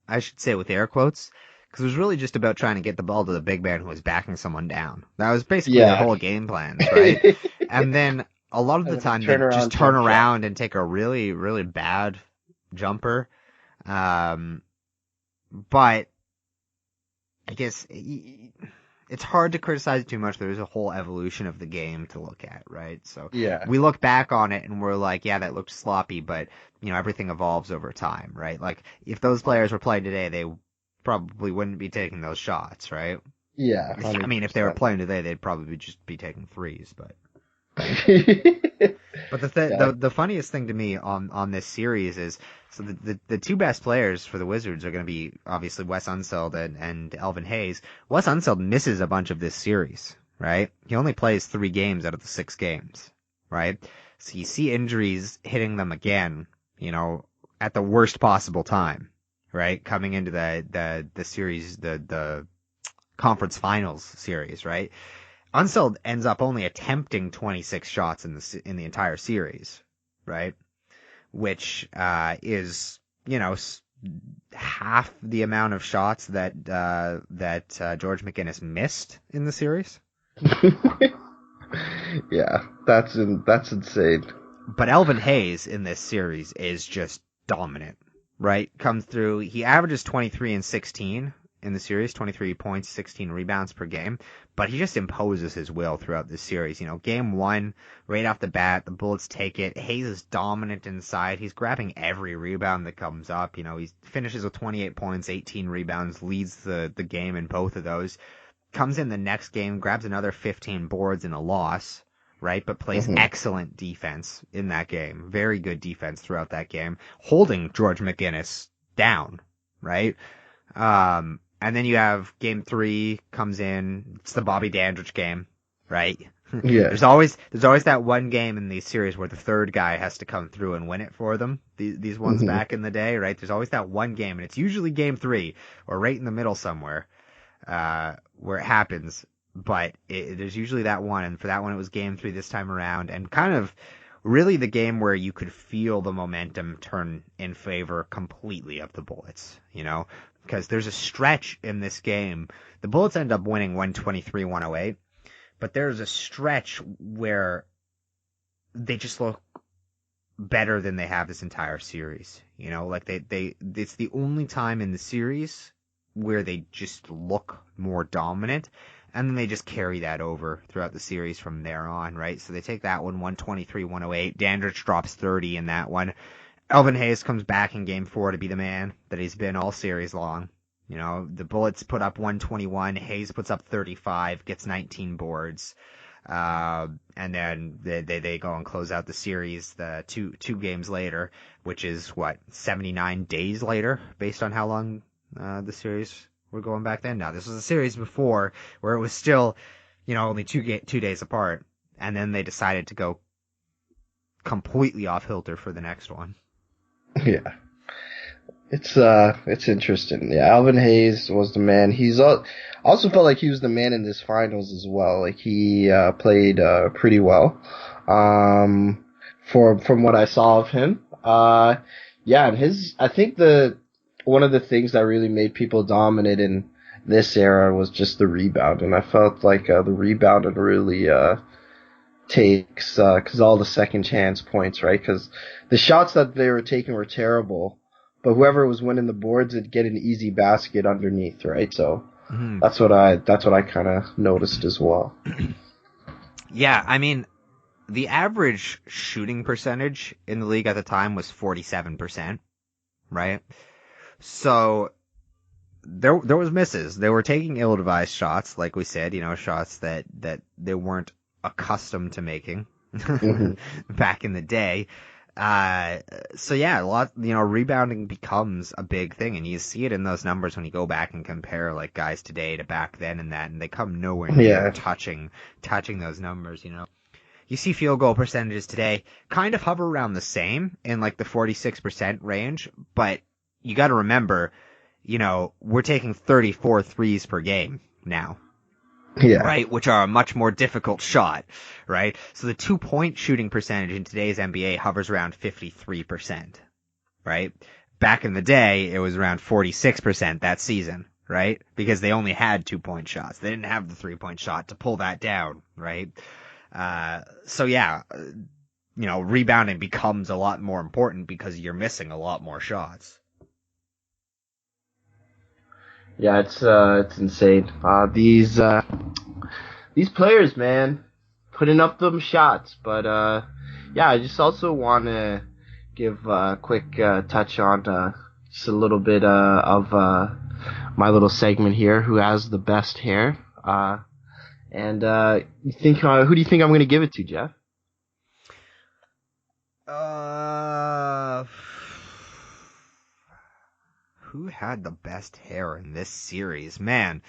I should say with air quotes, because it was really just about trying to get the ball to the big man who was backing someone down. That was basically the whole game plan, right? And then a lot of the time they just turn around and take a really, really bad jumper. But I guess it's hard to criticize too much. There's a whole evolution of the game to look at, right? So we look back on it and we're like, yeah, that looked sloppy, but everything evolves over time, right? Like if those players were playing today, they probably wouldn't be taking those shots, right? Yeah. 100%. I mean, if they were playing today, they'd probably just be taking threes, but. But the funniest thing to me on this series is so the two best players for the Wizards are going to be obviously Wes Unseld and Elvin Hayes. Wes Unseld misses a bunch of this series, right? He only plays 3 games out of the 6 games, right? So you see injuries hitting them again, at the worst possible time, right? Coming into the series, the conference finals series, right? Unseld ends up only attempting 26 shots in the entire series, right? Which is half the amount of shots that George McGinnis missed in the series. Yeah, that's insane. But Elvin Hayes in this series is just dominant, right, comes through. He averages 23 and 16 in the series, 23 points, 16 rebounds per game, but he just imposes his will throughout this series. Game one, right off the bat, the Bullets take it. Hayes is dominant inside. He's grabbing every rebound that comes up. He finishes with 28 points, 18 rebounds, leads the game in both of those. Comes in the next game, grabs another 15 boards in a loss, right? But plays excellent defense in that game. Very good defense throughout that game, holding George McGinnis down, right? And then you have game 3 comes in. It's the Bobby Dandridge game, right? Yeah. There's always that one game in these series where the third guy has to come through and win it for them. These ones back in the day, right? There's always that one game, and it's usually game 3 or right in the middle somewhere, where it happens. But there's usually that one, and for that one it was game 3 this time around, and kind of really the game where you could feel the momentum turn in favor completely of the Bullets, because there's a stretch in this game. The Bullets end up winning 123-108, but there's a stretch where they just look better than they have this entire series. It's the only time in the series where they just look more dominant, and then they just carry that over throughout the series from there on, right? So they take that one, 123-108. Dandridge drops 30 in that one. Elvin Hayes comes back in game 4 to be the man that he's been all series long. The Bullets put up 121. Hayes puts up 35, gets 19 boards. And then they go and close out the series the two games later, which is 79 days later, based on how long the series were going back then. Now, this was a series before where it was still, only 2 days apart, and then they decided to go completely off kilter for the next one. Yeah. It's interesting. Yeah, Alvin Hayes was the man. He's also felt like he was the man in this finals as well. Like he played pretty well. From what I saw of him. Yeah, and I think one of the things that really made people dominant in this era was just the rebound, and I felt like the rebounding really takes because all the second chance points, right? Because the shots that they were taking were terrible, but whoever was winning the boards would get an easy basket underneath, right? So that's what I kind of noticed as well. Yeah, I mean, the average shooting percentage in the league at the time was 47%, right? So there was misses. They were taking ill-advised shots, like we said, shots that they weren't accustomed to making back in the day. So yeah, rebounding becomes a big thing, and you see it in those numbers when you go back and compare like guys today to back then and they come nowhere near touching those numbers, You see field goal percentages today kind of hover around the same in like the 46% range, but you got to remember, we're taking 34 threes per game now. Yeah. Right, which are a much more difficult shot, right? So the 2-point shooting percentage in today's NBA hovers around 53%, right? Back in the day, it was around 46% that season, right? Because they only had 2-point shots. They didn't have the 3-point shot to pull that down, right? So yeah, rebounding becomes a lot more important because you're missing a lot more shots. Yeah, it's insane. These players, man, putting up them shots. But yeah, I just also want to give a quick touch on just a little bit of my little segment here. Who has the best hair? And you think who do you think I'm going to give it to, Jeff? Who had the best hair in this series? Man.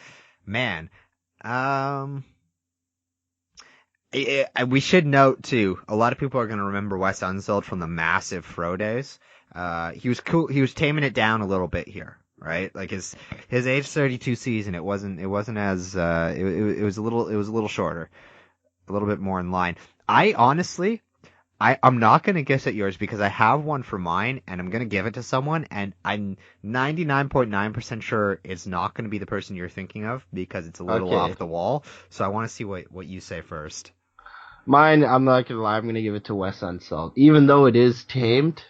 We should note too, a lot of people are going to remember Wes Unseld from the massive Fro days. He was cool. He was taming it down a little bit here, right? Like his age 32 season, it wasn't as, it was a little shorter, a little bit more in line. I'm not going to guess at yours because I have one for mine, and I'm going to give it to someone, and I'm 99.9% sure it's not going to be the person you're thinking of because it's a little off the wall. So I want to see what you say first. Mine, I'm not going to lie, I'm going to give it to Wes Unseld. Even though it is tamed,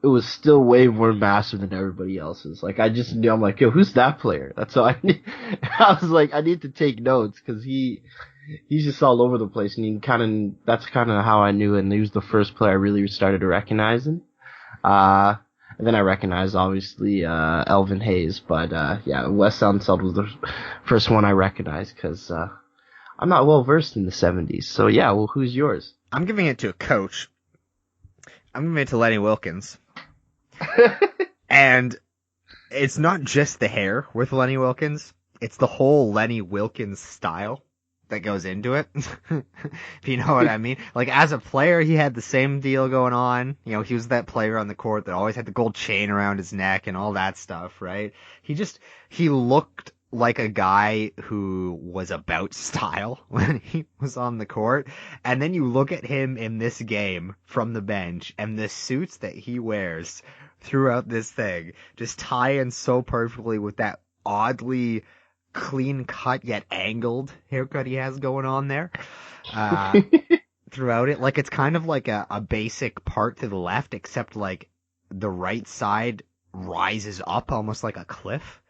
it was still way more massive than everybody else's. Like, I just knew, I'm like, yo, who's that player? That's all I need. I was like, I need to take notes because he's just all over the place, and that's kind of how I knew, and he was the first player I really started recognizing. And then I recognized, obviously, Elvin Hayes, but, yeah, Wes Unseld was the first one I recognized, because, I'm not well versed in the 70s, so yeah, well, who's yours? I'm giving it to a coach. I'm giving it to Lenny Wilkens. And it's not just the hair with Lenny Wilkens, it's the whole Lenny Wilkens style that goes into it. If you know what I mean. Like, as a player, he had the same deal going on. You know, he was that player on the court that always had the gold chain around his neck and all that stuff, right? He looked like a guy who was about style when he was on the court. And then you look at him in this game from the bench, and the suits that he wears throughout this thing just tie in so perfectly with that oddly clean cut yet angled haircut he has going on there throughout it. Like, it's kind of like a basic part to the left, except like the right side rises up almost like a cliff.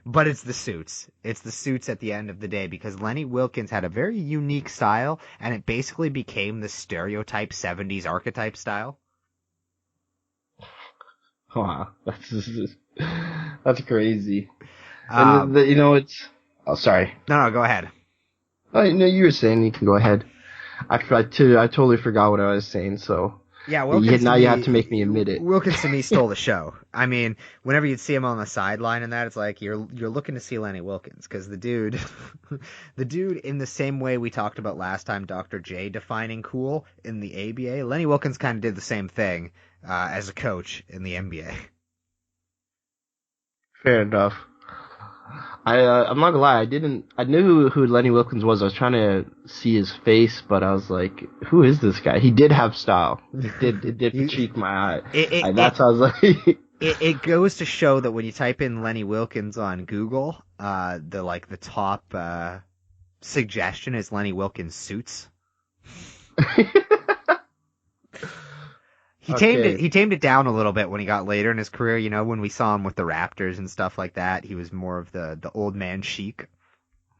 But it's the suits. It's the suits at the end of the day, because Lenny Wilkens had a very unique style, and it basically became the stereotype 70s archetype style. Wow, that's crazy. And you know, it's. Oh, sorry. No, go ahead. Oh, no, you were saying. You can go ahead. I totally forgot what I was saying. So yeah, Wilkens you have to make me admit it. Wilkens to me stole the show. I mean, whenever you'd see him on the sideline and that, it's like you're looking to see Lenny Wilkens, because the dude, in the same way we talked about last time, Dr. J defining cool in the ABA, Lenny Wilkens kind of did the same thing as a coach in the NBA. Fair enough. I'm not gonna lie, I knew who Lenny Wilkens was. I was trying to see his face, but I was like, who is this guy? He did have style. It did pique my eye. That's how I was like. It goes to show that when you type in Lenny Wilkens on Google, the top suggestion is Lenny Wilkens suits. He tamed it down a little bit when he got later in his career. You know, when we saw him with the Raptors and stuff like that, he was more of the old man chic,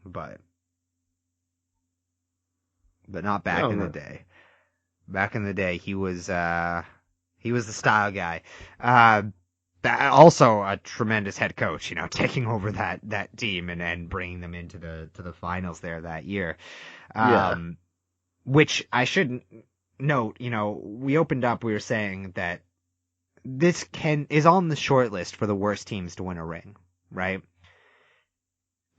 but not back in the day. Back in the day, he was the style guy. Also a tremendous head coach, you know, taking over that team and bringing them into the finals there that year. Which I shouldn't note, you know, we were saying that this is on the short list for the worst teams to win a ring, right?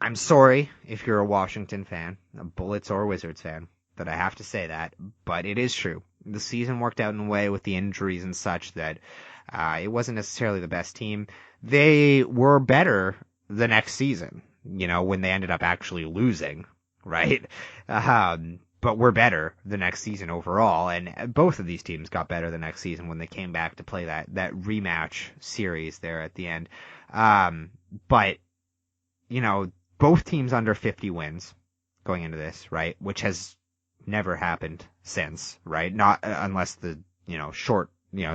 I'm sorry if you're a Washington fan, a Bullets or Wizards fan, that I have to say that, but it is true. The season worked out in a way with the injuries and such that it wasn't necessarily the best team. They were better the next season, you know, when they ended up actually losing, right? But we're better the next season overall, and both of these teams got better the next season when they came back to play that rematch series there at the end. But, you know, both teams under 50 wins going into this, right? Which has never happened since, right? Not unless the, you know,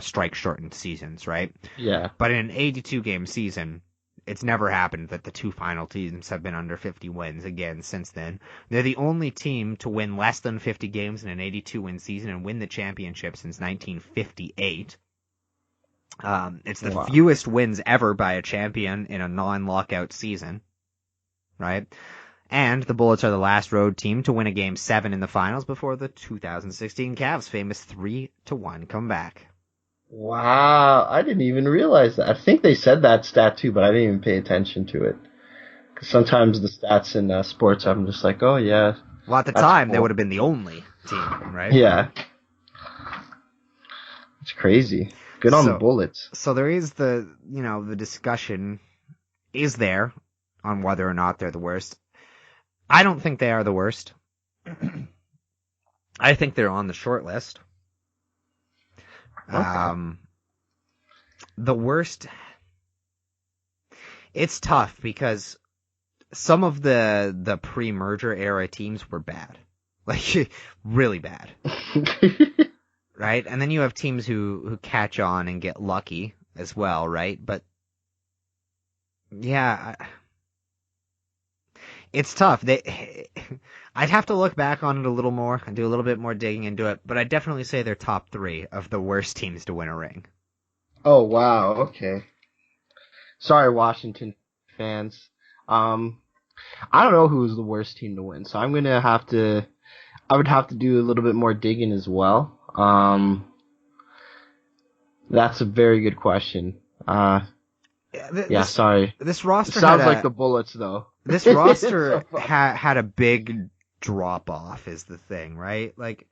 strike shortened seasons, right? Yeah. But in an 82 game season, it's never happened that the two final teams have been under 50 wins again since then. They're the only team to win less than 50 games in an 82-win season and win the championship since 1958. It's the fewest wins ever by a champion in a non-lockout season, right? And the Bullets are the last road team to win a Game 7 in the finals before the 2016 Cavs' famous 3-1 comeback. Wow, I didn't even realize that. I think they said that stat too, but I didn't even pay attention to it. Because sometimes the stats in sports, I'm just like, oh yeah. Well, at the time, cool. They would have been the only team, right? Yeah. It's crazy. Good on the Bullets. So there is the discussion is there on whether or not they're the worst. I don't think they are the worst. I think they're on the short list. Okay. The worst, it's tough because some of the pre-merger era teams were bad, like really bad, right? And then you have teams who catch on and get lucky as well, right? But yeah, it's tough. I'd have to look back on it a little more and do a little bit more digging into it, but I'd definitely say they're top 3 of the worst teams to win a ring. Oh wow, okay. Sorry, Washington fans. I don't know who was the worst team to win, so I would have to do a little bit more digging as well. That's a very good question. Sorry. This roster sounds like the Bullets, though. This roster had a big drop off, is the thing, right? Like,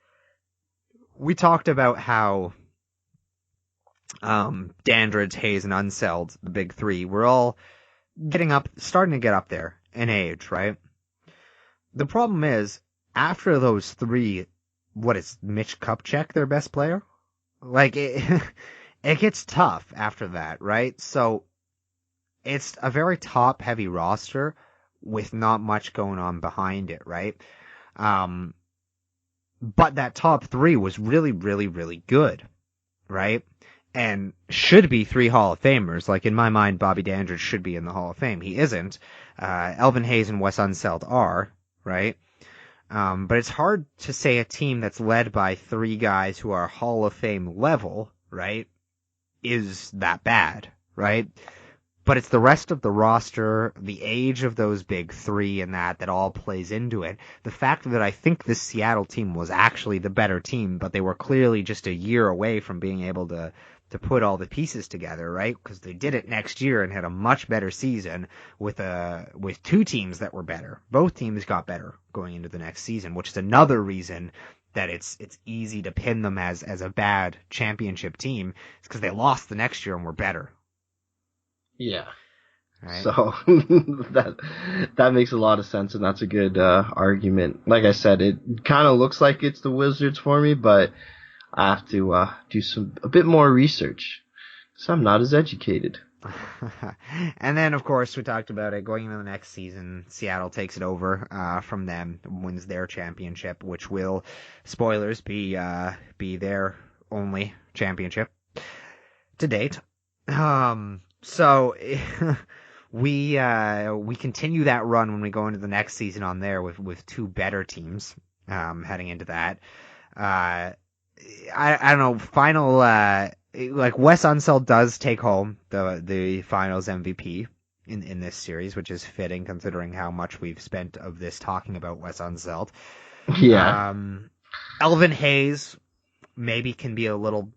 we talked about how Dandridge, Hayes, and Unseld, the big 3, were all starting to get up there in age, right? The problem is, after those 3, what is Mitch Kupchak their best player? Like, it gets tough after that, right? So, it's a very top-heavy roster with not much going on behind it, right? But that top 3 was really, really, really good, right? And should be 3 Hall of Famers. Like, in my mind, Bobby Dandridge should be in the Hall of Fame. He isn't. Elvin Hayes and Wes Unseld are, right? But it's hard to say a team that's led by 3 guys who are Hall of Fame level, right, is that bad, right? But it's the rest of the roster, the age of those big 3 and that all plays into it. The fact that I think this Seattle team was actually the better team, but they were clearly just a year away from being able to put all the pieces together, right? Because they did it next year and had a much better season with 2 teams that were better. Both teams got better going into the next season, which is another reason that it's easy to pin them as a bad championship team. It's because they lost the next year and were better. Yeah. Right. So that makes a lot of sense, and that's a good argument. Like I said, it kind of looks like it's the Wizards for me, but I have to do a bit more research, so I'm not as educated. And then, of course, we talked about it going into the next season. Seattle takes it over from them, wins their championship, which will, spoilers, be their only championship to date. So we continue that run when we go into the next season on there with 2 better teams heading into that. I don't know, final like Wes Unseld does take home the finals MVP in this series, which is fitting considering how much we've spent of this talking about Wes Unseld. Yeah. Elvin Hayes maybe can be a little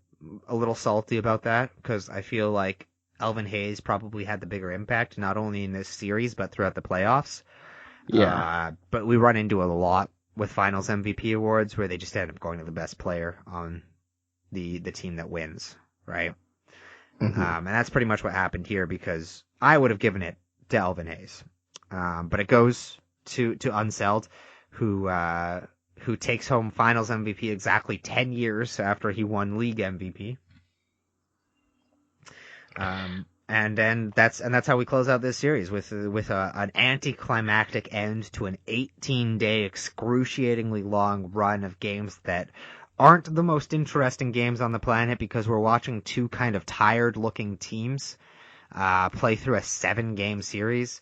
salty about that, because I feel like Elvin Hayes probably had the bigger impact, not only in this series, but throughout the playoffs. Yeah. But we run into it a lot with finals MVP awards where they just end up going to the best player on the team that wins, right? Mm-hmm. And that's pretty much what happened here, because I would have given it to Elvin Hayes. But it goes to Unseld, who takes home finals MVP exactly 10 years after he won league MVP. And that's how we close out this series with an anticlimactic end to an 18-day excruciatingly long run of games that aren't the most interesting games on the planet, because we're watching 2 kind of tired-looking teams play through a 7-game series.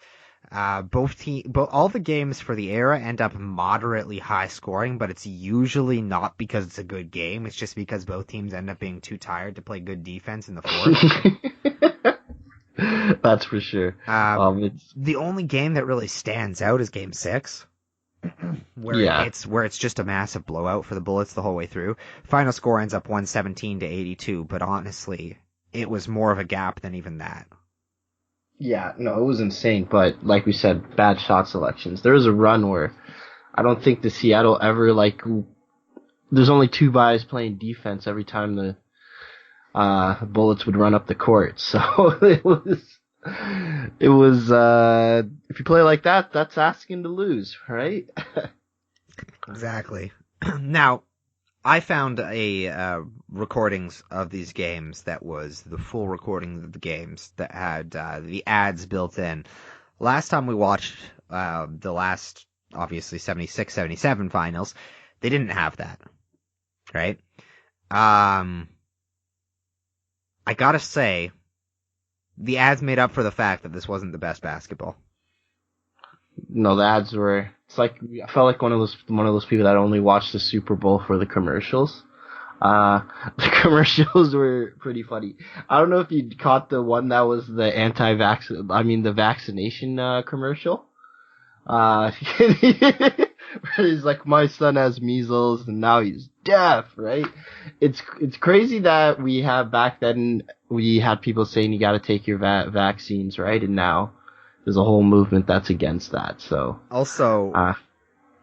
All the games for the era end up moderately high scoring, but it's usually not because it's a good game. It's just because both teams end up being too tired to play good defense in the fourth. That's for sure. The only game that really stands out is Game 6, where it's just a massive blowout for the Bullets the whole way through. Final score ends up 117-82, but honestly, it was more of a gap than even that. Yeah, no, it was insane, but like we said, bad shot selections. There was a run where I don't think the Seattle ever, there's only 2 guys playing defense every time the Bullets would run up the court. So it was if you play like that, that's asking to lose, right? Exactly. Now, I found a recordings of these games that was the full recording of the games that had the ads built in. Last time we watched the last, obviously, 76-77 finals, they didn't have that, right? I gotta say, the ads made up for the fact that this wasn't the best basketball. No, the ads were. It's like I felt like one of those people that only watched the Super Bowl for the commercials. Uh, the commercials were pretty funny. I don't know if you caught the one that was the the vaccination commercial. He's like, my son has measles and now he's deaf, right? It's crazy that back then we had people saying you got to take your vaccines, right? And now there's a whole movement that's against that. So also,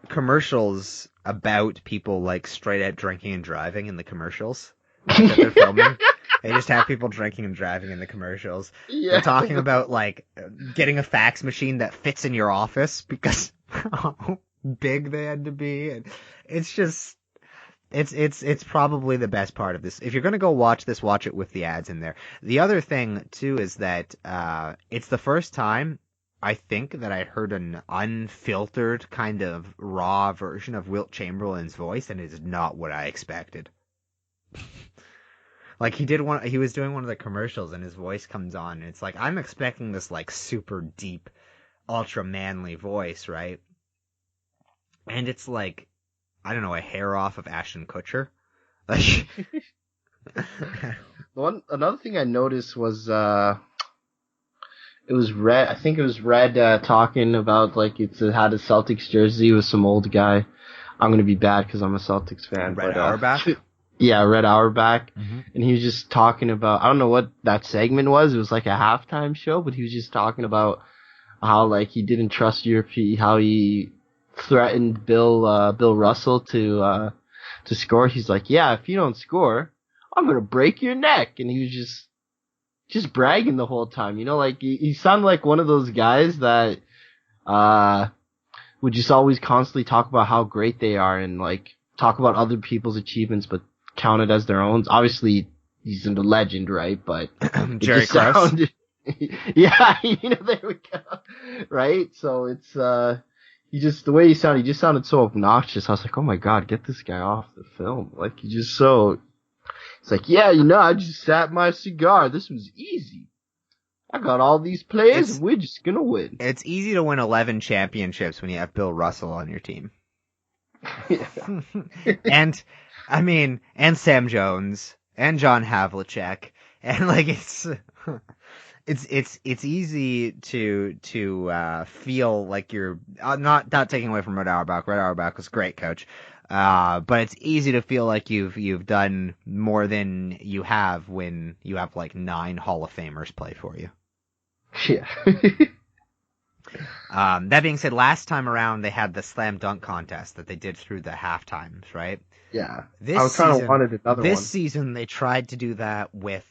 commercials about people like straight out drinking and driving in the commercials that they're filming. They just have people drinking and driving in the commercials. Yeah. They're talking about like getting a fax machine that fits in your office because how big they had to be. And it's just, it's probably the best part of this. If you're going to go watch this, watch it with the ads in there. The other thing too is that, it's the first time I think that I heard an unfiltered kind of raw version of Wilt Chamberlain's voice, and it is not what I expected. Like he was doing one of the commercials and his voice comes on and it's like, I'm expecting this like super deep, ultra manly voice, right? And it's like, I don't know, a hair off of Ashton Kutcher. Like, another thing I noticed was, it was Red. I think it was Red talking about like had a Celtics jersey with some old guy. I'm gonna be bad because I'm a Celtics fan. Red Auerbach. Yeah, Red Auerbach, mm-hmm. And he was just talking about, I don't know what that segment was. It was like a halftime show, but he was just talking about how like he didn't trust how he threatened Bill Russell to score. He's like, yeah, if you don't score, I'm gonna break your neck, and he was just bragging the whole time, you know, like he sounded like one of those guys that would just always constantly talk about how great they are and like talk about other people's achievements but count it as their own. Obviously he's a legend, right? But Jerry Krause. Yeah, you know, there we go. Right? So it's the way he just sounded so obnoxious. I was like, oh my god, get this guy off the film. Like it's like, yeah, you know, I just sat my cigar. This was easy. I got all these players, and we're just gonna win. It's easy to win 11 championships when you have Bill Russell on your team. and Sam Jones and John Havlicek, and like it's easy to feel like you're not taking away from Red Auerbach. Red Auerbach was a great coach. But it's easy to feel like you've done more than you have when you have like 9 Hall of Famers play for you. Yeah. That being said, last time around they had the slam dunk contest that they did through the half times, right? Yeah. I was kind of wanted another one. This season they tried to do that with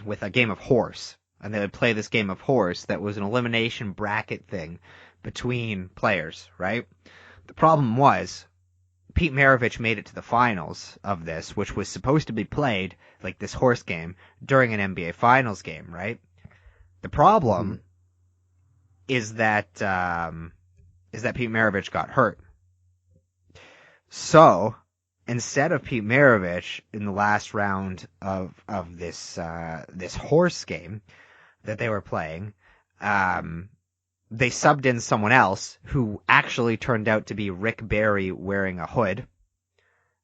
with a game of horse, and they would play this game of horse that was an elimination bracket thing between players, right? The problem was Pete Maravich made it to the finals of this, which was supposed to be played, like this horse game, during an NBA Finals game, right? The problem is that Pete Maravich got hurt. So, instead of Pete Maravich in the last round of this horse game that they were playing, they subbed in someone else who actually turned out to be Rick Barry wearing a hood,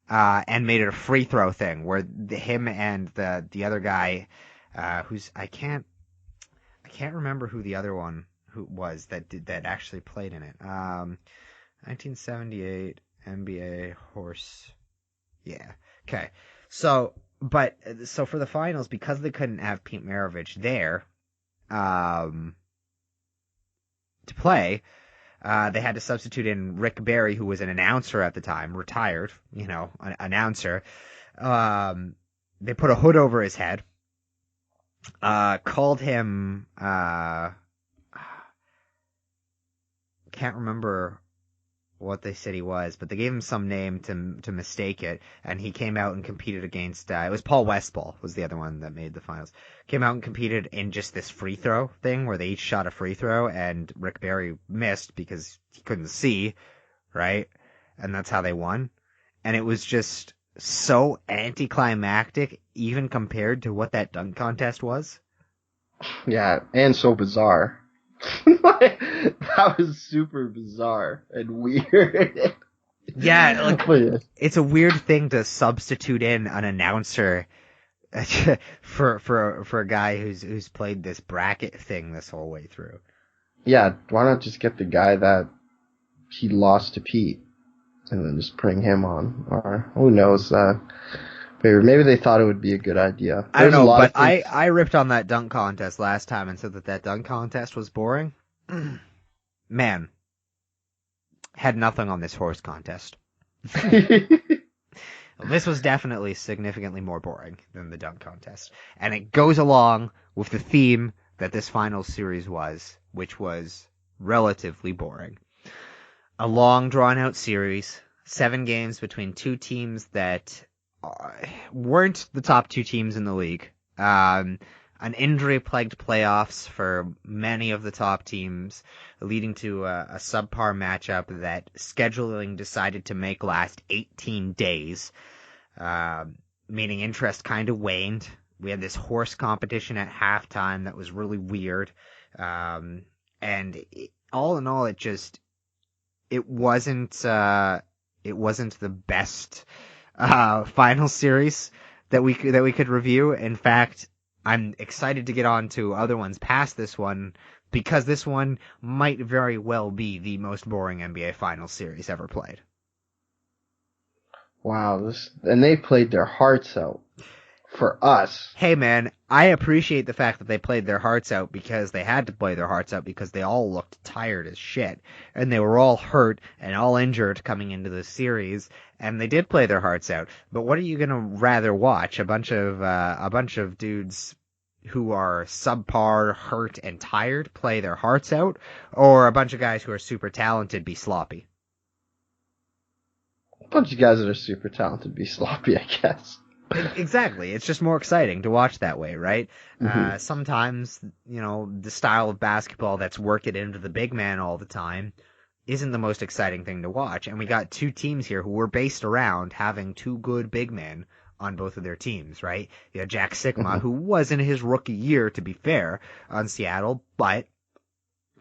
and made it a free throw thing where him and the other guy, who's I can't remember who the other one who was that actually played in it. 1978 NBA horse. Yeah. Okay. So for the finals, because they couldn't have Pete Maravich there, to play, they had to substitute in Rick Barry, who was an announcer at the time, retired, you know, an announcer. They put a hood over his head, called him, can't remember what they said he was, but they gave him some name to mistake it, and he came out and competed against, it was Paul Westphal was the other one that made the finals. Came out and competed in just this free throw thing where they each shot a free throw, and Rick Barry missed because he couldn't see, right? And that's how they won. And it was just so anticlimactic, even compared to what that dunk contest was. Yeah, and so bizarre. That was super bizarre and weird. Yeah, like, But yeah. it's a weird thing to substitute in an announcer for a guy who's played this bracket thing this whole way through. Yeah, why not just get the guy that he lost to Pete and then just bring him on? Or who knows? Maybe they thought it would be a good idea. I don't There's a know, lot but of things. I ripped on that dunk contest last time and said that dunk contest was boring. Man, had nothing on this horse contest. This was definitely significantly more boring than the dunk contest. And it goes along with the theme that this final series was, which was relatively boring. A long, drawn-out series, 7 games between two teams that weren't the top 2 teams in the league. An injury-plagued playoffs for many of the top teams, leading to a subpar matchup that scheduling decided to make last 18 days, meaning interest kind of waned. We had this horse competition at halftime that was really weird, and all in all, it wasn't the best final series that we could review. In fact, I'm excited to get on to other ones past this one, because this one might very well be the most boring NBA Finals series ever played. Wow, and they played their hearts out for us. Hey man, I appreciate the fact that they played their hearts out, because they had to play their hearts out because they all looked tired as shit. And they were all hurt and all injured coming into this series, and they did play their hearts out. But what are you gonna rather watch? A bunch of dudes who are subpar, hurt, and tired play their hearts out, or a bunch of guys who are super talented be sloppy? A bunch of guys that are super talented be sloppy, I guess. Exactly. It's just more exciting to watch that way, right? Mm-hmm. Sometimes, the style of basketball that's work it into the big man all the time isn't the most exciting thing to watch. And we got 2 teams here who were based around having 2 good big men on both of their teams, right? You had Jack Sigma, who was in his rookie year, to be fair, on Seattle, but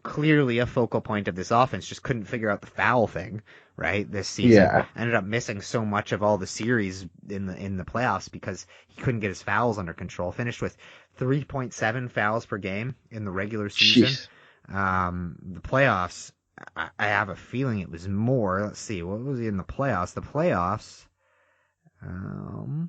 clearly a focal point of this offense, just couldn't figure out the foul thing, right? This season. Yeah. Ended up missing so much of all the series in the playoffs because he couldn't get his fouls under control. Finished with 3.7 fouls per game in the regular season. The playoffs, I have a feeling it was more. Let's see, what was he in the playoffs? The playoffs, the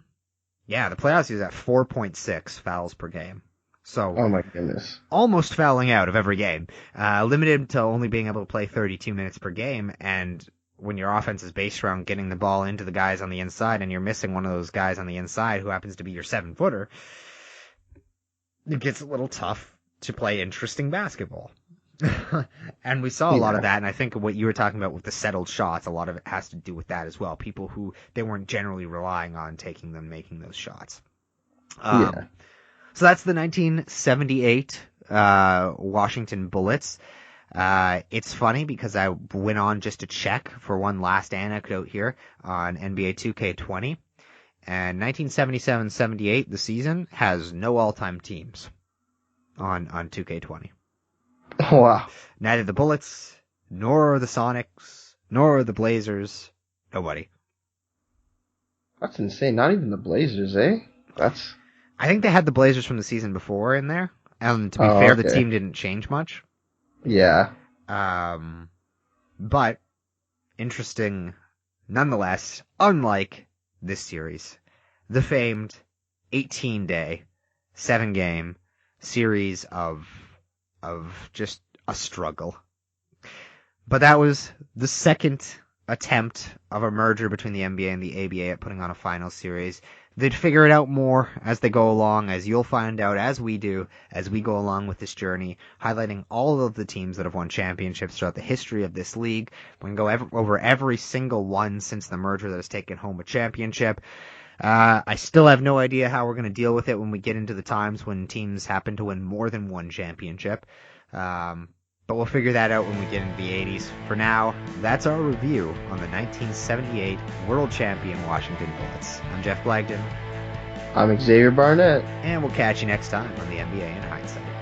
playoffs, he was at 4.6 fouls per game. So, oh my goodness, almost fouling out of every game. Limited to only being able to play 32 minutes per game, and when your offense is based around getting the ball into the guys on the inside, and you're missing one of those guys on the inside who happens to be your 7-footer, it gets a little tough to play interesting basketball. And we saw a lot of that, and I think what you were talking about with the settled shots, a lot of it has to do with that as well. People who they weren't generally relying on making those shots. So that's the 1978 Washington Bullets. It's funny because I went on just to check for one last anecdote here on NBA 2K20. And 1977-78, the season, has no all-time teams on 2K20. Oh, wow. Neither the Bullets, nor the Sonics, nor the Blazers. Nobody. That's insane. Not even the Blazers, eh? I think they had the Blazers from the season before in there. And to be fair, okay. The team didn't change much. Yeah. But interesting nonetheless, unlike this series, the famed 18-day, 7-game series of just a struggle. But that was the second attempt of a merger between the NBA and the ABA at putting on a final series. They'd figure it out more as they go along, as you'll find out as we do, as we go along with this journey, highlighting all of the teams that have won championships throughout the history of this league. We can go over every single one since the merger that has taken home a championship. I still have no idea how we're going to deal with it when we get into the times when teams happen to win more than one championship. But we'll figure that out when we get into the 80s. For now, that's our review on the 1978 World Champion Washington Bullets. I'm Jeff Blagden. I'm Xavier Barnett. And we'll catch you next time on the NBA in Hindsight.